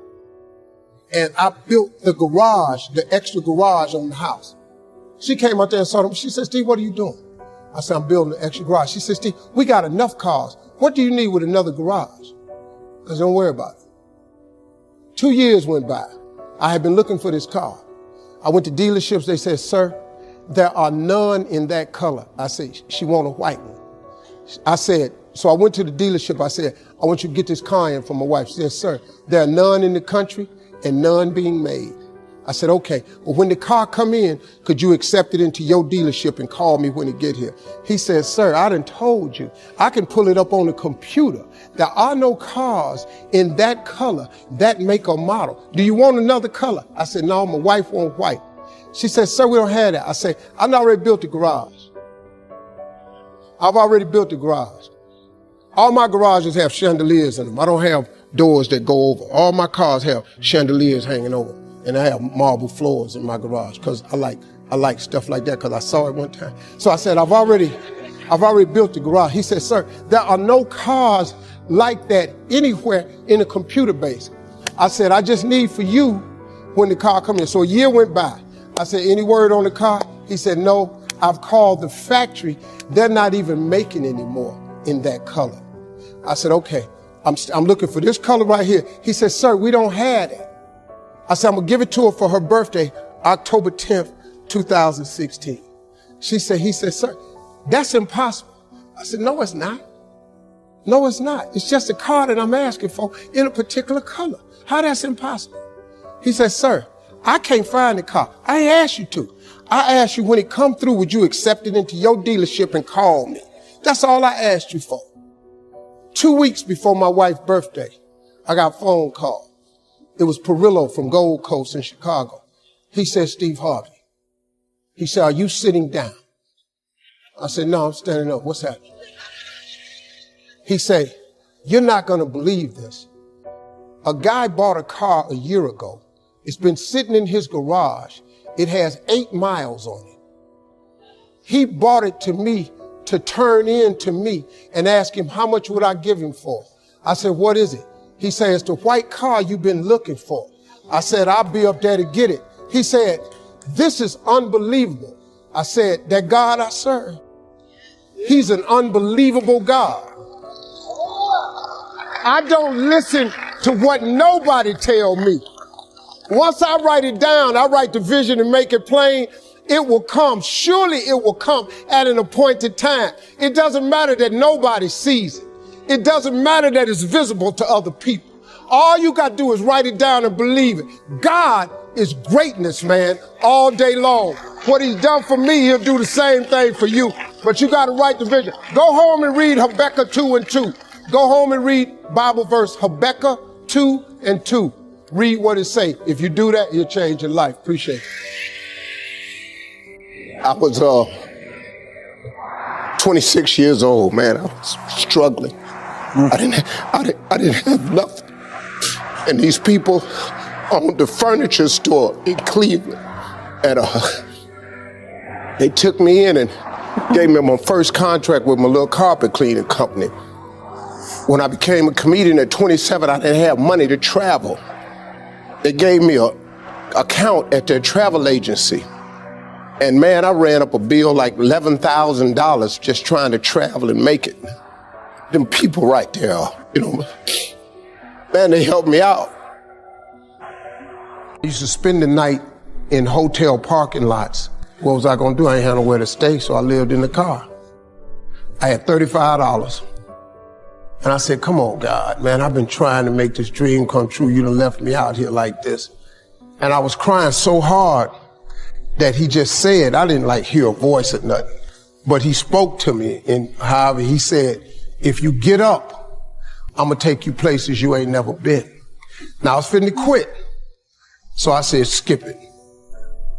And I built the garage, the extra garage on the house. She came out there and saw them. She said, Steve, what are you doing? I said, I'm building an extra garage. She said, Steve, we got enough cars. What do you need with another garage? I said, don't worry about it. 2 years went by. I had been looking for this car. I went to dealerships. They said, sir, there are none in that color. I said, she want a white one. I said, so I went to the dealership. I said, I want you to get this car in for my wife. She said, sir, there are none in the country and none being made. I said, okay, but when the car come in, could you accept it into your dealership and call me when it get here? He said, sir, I done told you, I can pull it up on the computer. There are no cars in that color, that make or model. Do you want another color? I said, no, my wife wants white. She said, sir, we don't have that. I said, I've already built the garage. I've already built the garage. All my garages have chandeliers in them. I don't have doors that go over. All my cars have chandeliers hanging over. And I have marble floors in my garage because I like stuff like that because I saw it one time. So I said, I've already built the garage. He said, sir, there are no cars like that anywhere in a computer base. I said, I just need for you when the car comes in. So a year went by. I said, any word on the car? He said, no, I've called the factory. They're not even making anymore in that color. I said, okay, I'm looking for this color right here. He said, sir, we don't have that. I said, I'm going to give it to her for her birthday, October 10th, 2016. He said, sir, that's impossible. I said, no, it's not. No, it's not. It's just a car that I'm asking for in a particular color. How that's impossible? He said, sir, I can't find the car. I ain't asked you to. I asked you when it come through, would you accept it into your dealership and call me? That's all I asked you for. 2 weeks before my wife's birthday, I got a phone call. It was Perillo from Gold Coast in Chicago. He said, Steve Harvey. He said, are you sitting down? I said, no, I'm standing up. What's happening? He said, you're not going to believe this. A guy bought a car a year ago. It's been sitting in his garage. It has 8 miles on it. He bought it to me to turn in to me and ask him, how much would I give him for? I said, what is it? He said, it's the white car you've been looking for. I said, I'll be up there to get it. He said, this is unbelievable. I said, that God I serve, he's an unbelievable God. I don't listen to what nobody tell me. Once I write it down, I write the vision and make it plain. It will come. Surely it will come at an appointed time. It doesn't matter that nobody sees it. It doesn't matter that it's visible to other people. All you got to do is write it down and believe it. God is greatness, man, all day long. What he's done for me, he'll do the same thing for you. But you got to write the vision. Go home and read Habakkuk 2:2. Go home and read Bible verse Habakkuk 2:2. Read what it say. If you do that, you'll change your life. Appreciate it. I was 26 years old, man. I was struggling. I didn't have nothing. And these people owned the furniture store in Cleveland. And they took me in and gave me my first contract with my little carpet cleaning company. When I became a comedian at 27, I didn't have money to travel. They gave me a account at their travel agency. And man, I ran up a bill like $11,000 just trying to travel and make it. Them people right there, man, they helped me out. I used to spend the night in hotel parking lots. What was I gonna do? I ain't had nowhere to stay, so I lived in the car. I had $35. And I said, come on, God, man, I've been trying to make this dream come true. You done left me out here like this. And I was crying so hard that he just said, I didn't like hear a voice or nothing, but he spoke to me. And however, he said, if you get up, I'm gonna take you places you ain't never been. Now I was finna quit. So I said, skip it.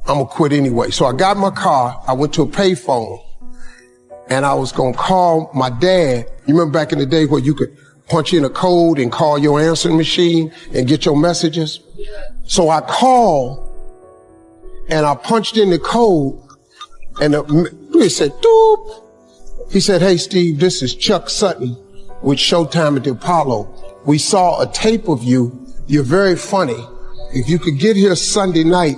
I'm gonna quit anyway. So I got in my car, I went to a payphone, and I was gonna call my dad. You remember back in the day where you could punch in a code and call your answering machine and get your messages? So I called, and I punched in the code, and it said, doop. He said, hey, Steve, this is Chuck Sutton with Showtime at the Apollo. We saw a tape of you. You're very funny. If you could get here Sunday night,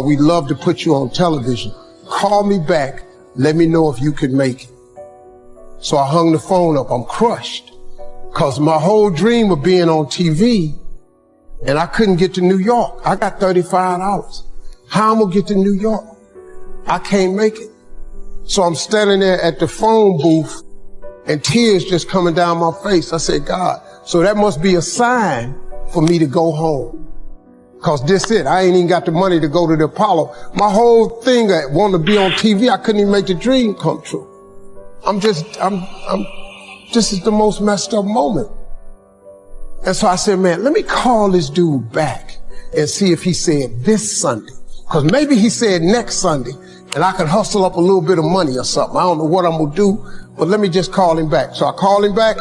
we'd love to put you on television. Call me back. Let me know if you could make it. So I hung the phone up. I'm crushed because my whole dream of being on TV, and I couldn't get to New York. I got $35. How am I gonna get to New York? I can't make it. So I'm standing there at the phone booth and tears just coming down my face. I said, God, so that must be a sign for me to go home. Cause this it, I ain't even got the money to go to the Apollo. My whole thing that wanted to be on TV, I couldn't even make the dream come true. This is the most messed up moment. And so I said, man, let me call this dude back and see if he said this Sunday. Cause maybe he said next Sunday and I could hustle up a little bit of money or something. I don't know what I'm gonna do, but let me just call him back. So I called him back.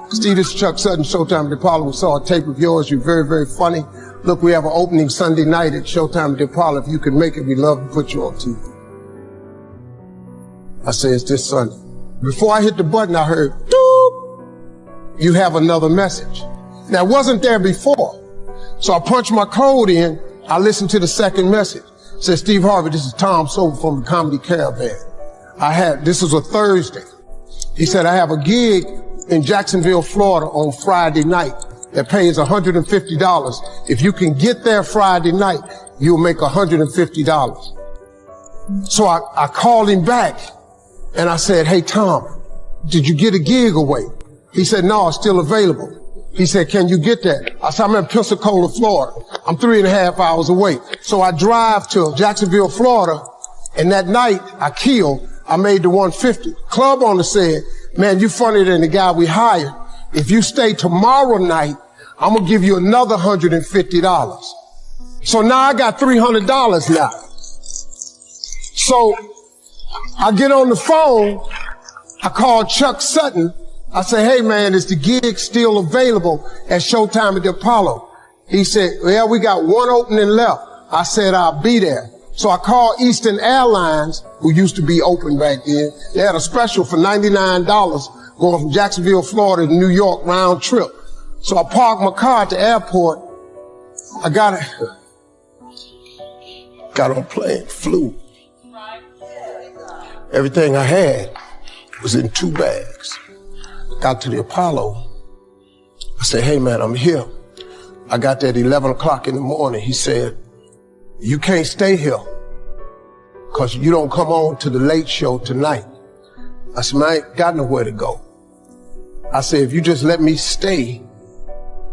Steve, this is Chuck Sutton, Showtime at the Apollo. We saw a tape of yours. You're very, very funny. Look, we have an opening Sunday night at Showtime at the Apollo. If you can make it, we'd love to put you on TV. I said, it's this Sunday. Before I hit the button, I heard, doop, you have another message. Now, it wasn't there before. So I punched my code in. I listened to the second message. It said, Steve Harvey, this is Tom Sober from the Comedy Caravan. This was a Thursday. He said, I have a gig in Jacksonville, Florida on Friday night that pays $150. If you can get there Friday night, you'll make $150. So I called him back and I said, hey, Tom, did you get a gig away? He said, no, it's still available. He said, can you get that? I said, I'm in Pensacola, Florida. I'm 3.5 hours away. So I drive to Jacksonville, Florida, and that night I made the 150. Club owner said, man, you funnier than the guy we hired. If you stay tomorrow night, I'm gonna give you another $150. So now I got $300 now. So I get on the phone, I call Chuck Sutton. I say, hey man, is the gig still available at Showtime at the Apollo? He said, well, we got one opening left. I said, I'll be there. So I called Eastern Airlines, who used to be open back then. They had a special for $99 going from Jacksonville, Florida to New York round trip. So I parked my car at the airport. I got on a plane, flew. Everything I had was in 2 bags. Got to the Apollo. I said, hey man, I'm here. I got there at 11 o'clock in the morning. He said, you can't stay here because you don't come on to the late show tonight. I said, man, I ain't got nowhere to go. I said, if you just let me stay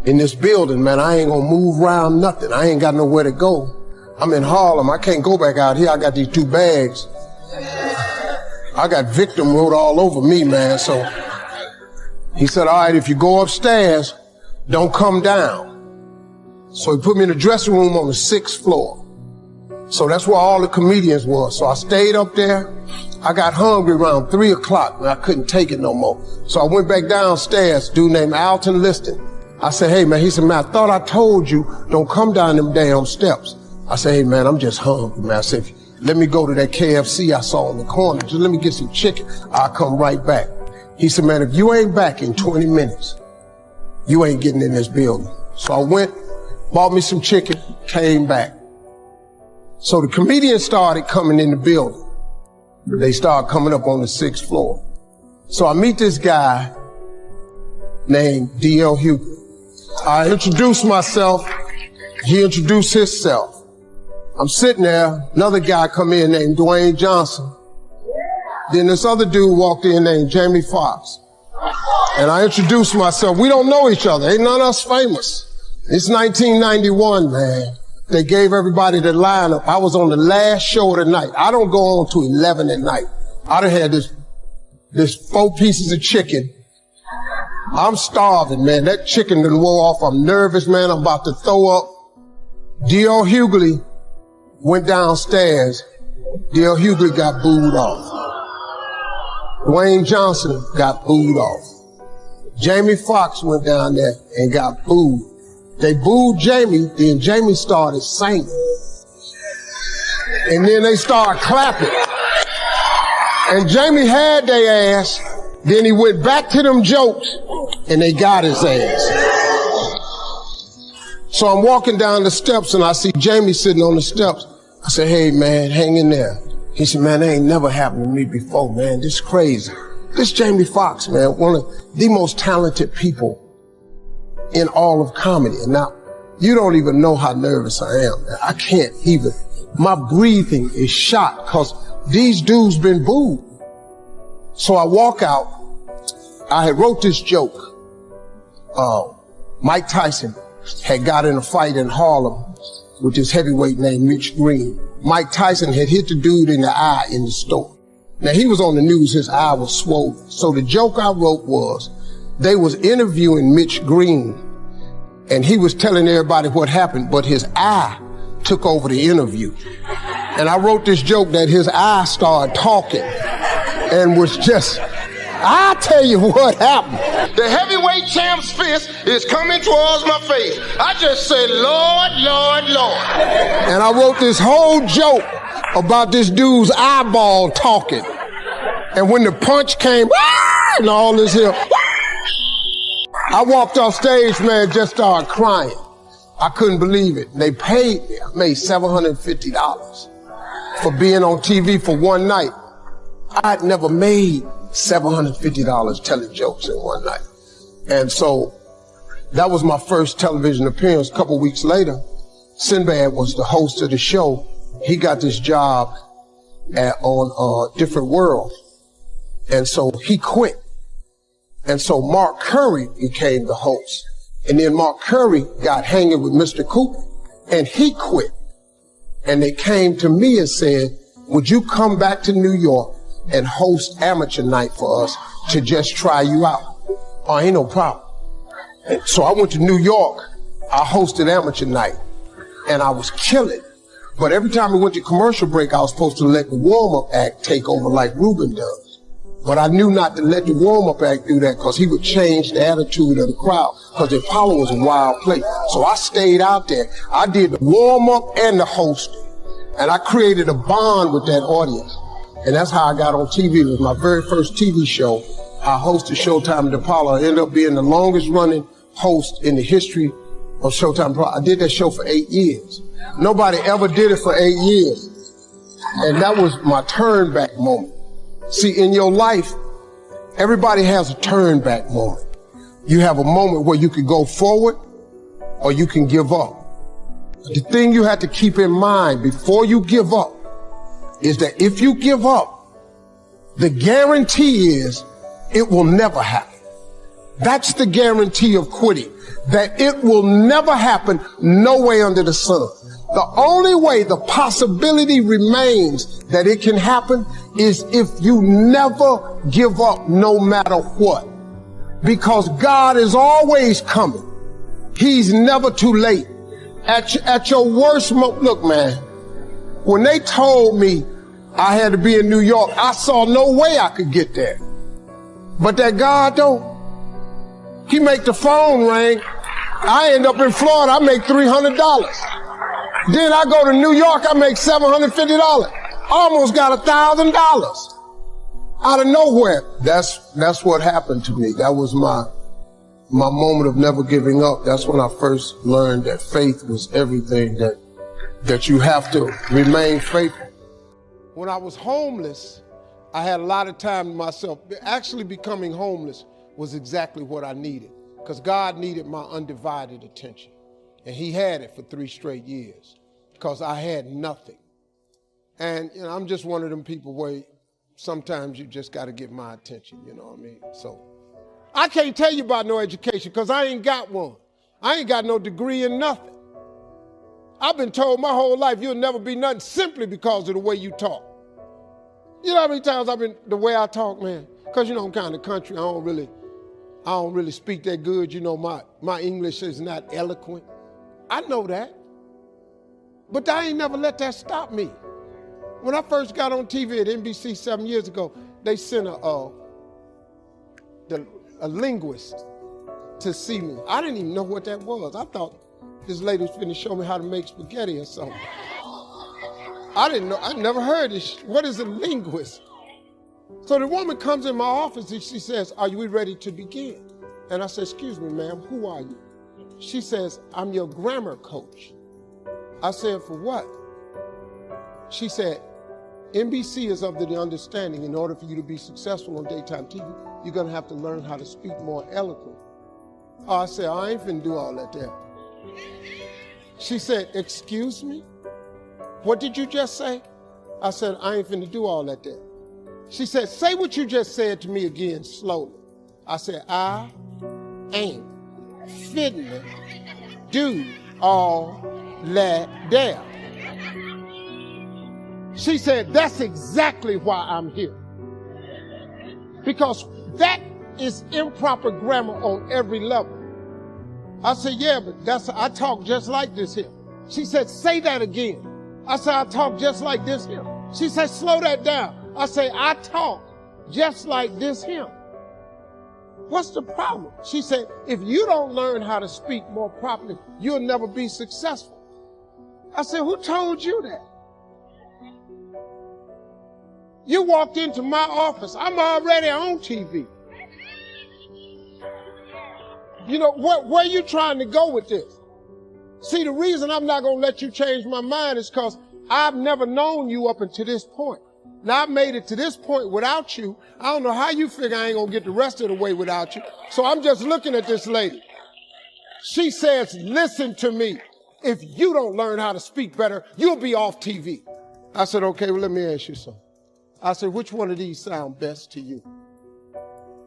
in this building, man, I ain't gonna move around nothing. I ain't got nowhere to go. I'm in Harlem. I can't go back out here. I got these 2 bags. I got victim wrote all over me, man. So he said, all right, if you go upstairs, don't come down. So he put me in the dressing room on the 6th floor. So that's where all the comedians were. So I stayed up there. I got hungry around 3 o'clock and I couldn't take it no more. So I went back downstairs, dude named Alton Liston. I said, hey man, he said, man, I thought I told you, don't come down them damn steps. I said, hey man, I'm just hungry, man. I said, let me go to that KFC I saw in the corner. Just let me get some chicken. I'll come right back. He said, man, if you ain't back in 20 minutes, you ain't getting in this building. So I went bought me some chicken, came back. So the comedians started coming in the building. They started coming up on the 6th floor. So I meet this guy named D.L. Hughley. I introduced myself. He introduced himself. I'm sitting there. Another guy come in named Dwayne Johnson. Then this other dude walked in named Jamie Foxx. And I introduced myself. We don't know each other. Ain't none of us famous. It's 1991, man. They gave everybody the lineup. I was on the last show of the night. I don't go on to 11 at night. I done had this 4 pieces of chicken. I'm starving, man. That chicken done wore off. I'm nervous, man. I'm about to throw up. D.L. Hughley went downstairs. D.L. Hughley got booed off. Dwayne Johnson got booed off. Jamie Foxx went down there and got booed. They booed Jamie, then Jamie started singing. And then they started clapping. And Jamie had their ass, then he went back to them jokes, and they got his ass. So I'm walking down the steps, and I see Jamie sitting on the steps. I said, hey, man, hang in there. He said, man, that ain't never happened to me before, man. This is crazy. This Jamie Foxx, man, one of the most talented people in all of comedy. And now, you don't even know how nervous I am. I can't even. My breathing is shot because these dudes been booed. So I walk out. I had wrote this joke. Mike Tyson had got in a fight in Harlem with this heavyweight named Mitch Green. Mike Tyson had hit the dude in the eye in the store. Now, he was on the news. His eye was swollen. So the joke I wrote was, they was interviewing Mitch Green, and he was telling everybody what happened, but his eye took over the interview. And I wrote this joke that his eye started talking and was just, I tell you what happened. The heavyweight champ's fist is coming towards my face. I just said, Lord, Lord, Lord. And I wrote this whole joke about this dude's eyeball talking. And when the punch came, and all this here, I walked off stage, man, just started crying. I couldn't believe it. They paid me. I made $750 for being on TV for one night. I'd never made $750 telling jokes in one night. And so that was my first television appearance. A couple weeks later, Sinbad was the host of the show. He got this job on Different World. And so he quit. And so Mark Curry became the host. And then Mark Curry got hanging with Mr. Cooper, and he quit. And they came to me and said, would you come back to New York and host amateur night for us to just try you out? Oh, ain't no problem. And so I went to New York. I hosted amateur night, and I was killing. But every time we went to commercial break, I was supposed to let the warm-up act take over like Ruben does. But I knew not to let the warm-up act do that because he would change the attitude of the crowd because the Apollo was a wild place. So I stayed out there. I did the warm-up and the host, and I created a bond with that audience. And that's how I got on TV. It was my very first TV show. I hosted Showtime at the Apollo. I ended up being the longest running host in the history of Showtime Apollo. I did that show for 8 years. Nobody ever did it for 8 years. And that was my turn back moment. See, in your life, everybody has a turn back moment. You have a moment where you can go forward or you can give up. The thing you have to keep in mind before you give up is that if you give up, the guarantee is it will never happen. That's the guarantee of quitting, that it will never happen no way under the sun. The only way the possibility remains that it can happen is if you never give up no matter what. Because God is always coming. He's never too late. At your worst moment, look, man, when they told me I had to be in New York, I saw no way I could get there. But that God don't. He make the phone ring. I end up in Florida, I make $300. Then I go to New York, I make $750. Almost got $1,000 out of nowhere. That's what happened to me. That was my moment of never giving up, that's when I first learned that faith was everything, that you have to remain faithful. When I was homeless, I had a lot of time to myself. Actually becoming homeless was exactly what I needed, because God needed my undivided attention. And he had it for 3 straight years, because I had nothing. And I'm just one of them people where sometimes you just got to get my attention, you know what I mean? So I can't tell you about no education, because I ain't got one. I ain't got no degree in nothing. I've been told my whole life you'll never be nothing simply because of the way you talk. You know how many times the way I talk, man? Because, I'm kind of country. I don't really speak that good. My English is not eloquent. I know that. But I ain't never let that stop me. When I first got on TV at NBC 7 years ago, they sent a linguist to see me. I didn't even know what that was. I thought this lady was finna show me how to make spaghetti or something. I didn't know. I never heard this. What is a linguist? So the woman comes in my office and she says, "Are you ready to begin?" And I said, "Excuse me, ma'am, who are you?" She says, "I'm your grammar coach." I said, "For what?" She said, "NBC is of the understanding in order for you to be successful on daytime TV, you're going to have to learn how to speak more eloquent." Oh, I said, "I ain't finna do all that there." She said, "Excuse me? What did you just say?" I said, "I ain't finna do all that there." She said, "Say what you just said to me again slowly." I said, "I ain't finna do all that there." She said, "That's exactly why I'm here. Because that is improper grammar on every level." I said, "Yeah, but I talk just like this here." She said, "Say that again." I said, "I talk just like this here." She said, "Slow that down." I said, "I talk just like this here." "What's the problem?" She said, "If you don't learn how to speak more properly, you'll never be successful." I said, "Who told you that?" "You walked into my office. I'm already on TV." Where are you trying to go with this? See, the reason I'm not going to let you change my mind is because I've never known you up until this point. Now, I've made it to this point without you. I don't know how you figure I ain't going to get the rest of the way without you. So I'm just looking at this lady. She says, "Listen to me. If you don't learn how to speak better, you'll be off TV." I said, "Okay, well, let me ask you something." I said, "Which one of these sound best to you?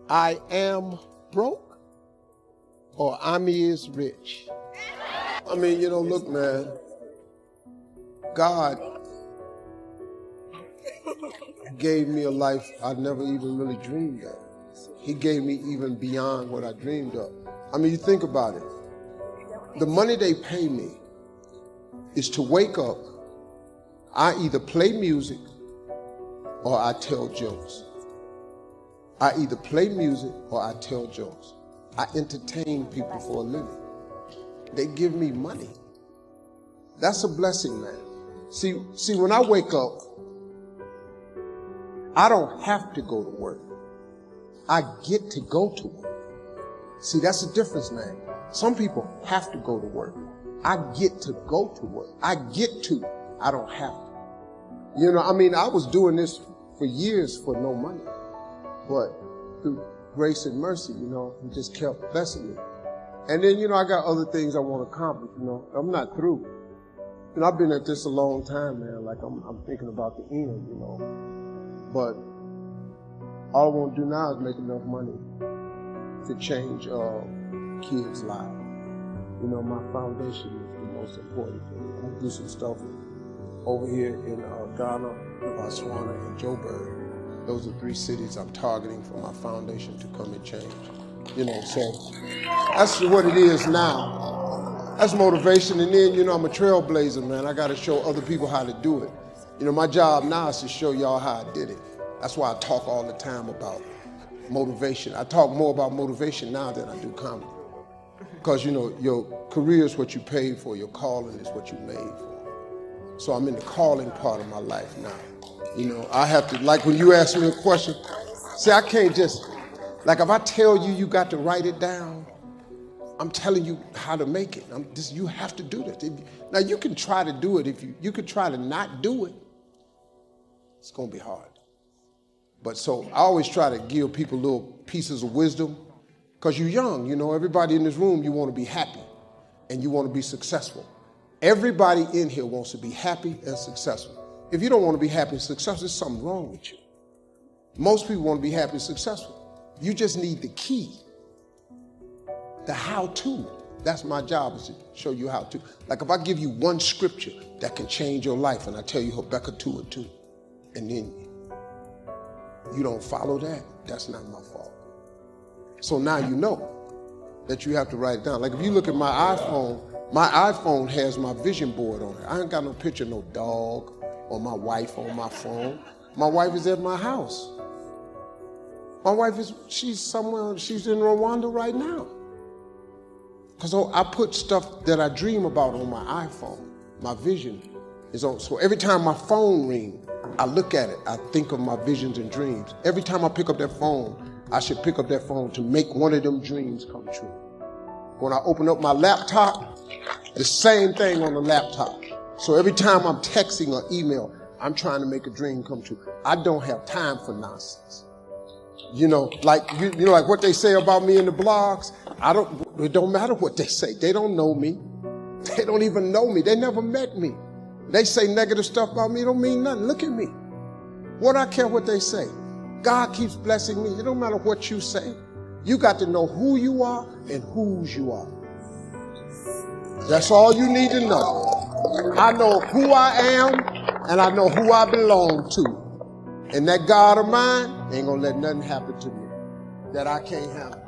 I am broke or I'm is rich?" I mean, look, man, God gave me a life I never even really dreamed of. He gave me even beyond what I dreamed of. I mean, you think about it. The money they pay me is to wake up. I either play music or I tell jokes. I either play music or I tell jokes. I entertain people for a living. They give me money. That's a blessing, man. See, when I wake up, I don't have to go to work. I get to go to work. See, that's the difference, man. Some people have to go to work. I get to go to work. I don't have to. I was doing this for years for no money. But through grace and mercy, he just kept blessing me. And then, I got other things I want to accomplish, I'm not through. I've been at this a long time, man. Like, I'm thinking about the end, But all I want to do now is make enough money to change kids' lives. My foundation is the most important thing. I do some stuff over here in Ghana, Botswana, and Joburg. Those are 3 cities I'm targeting for my foundation to come and change. So that's what it is now. That's motivation. And then, I'm a trailblazer, man. I got to show other people how to do it. My job now is to show y'all how I did it. That's why I talk all the time about motivation. I talk more about motivation now than I do comedy. Because, your career is what you paid for. Your calling is what you made for. So I'm in the calling part of my life now. I have to, like when you ask me a question, see, I can't just, like if I tell you, you got to write it down, I'm telling you how to make it. You have to do this. Now you can try to do it. If you could try to not do it, it's gonna be hard. But so I always try to give people little pieces of wisdom, because you're young. You know, everybody in this room, you want to be happy and you want to be successful. Everybody in here wants to be happy and successful. If you don't want to be happy and successful, there's something wrong with you. Most people want to be happy and successful. You just need the key, the how-to. That's my job, is to show you how to. Like if I give you one scripture that can change your life, and I tell you Habakkuk 2:2, and then you don't follow that, that's not my fault. So now you know that you have to write it down. Like if you look at my iPhone has my vision board on it. I ain't got no picture of no dog or my wife on my phone. My wife is at my house. My wife she's somewhere, she's in Rwanda right now. Because I put stuff that I dream about on my iPhone. My vision is on. So every time my phone rings, I look at it. I think of my visions and dreams. Every time I pick up that phone, I should pick up that phone to make one of them dreams come true. When I open up my laptop, the same thing on the laptop. So every time I'm texting or email, I'm trying to make a dream come true. I don't have time for nonsense. You know, like like what they say about me in the blogs. It don't matter what they say. They don't know me. They don't even know me. They never met me. They say negative stuff about me. It don't mean nothing. Look at me. What I care what they say. God keeps blessing me. It don't matter what you say. You got to know who you are and whose you are. That's all you need to know. I know who I am and I know who I belong to. And that God of mine ain't gonna let nothing happen to me that I can't handle.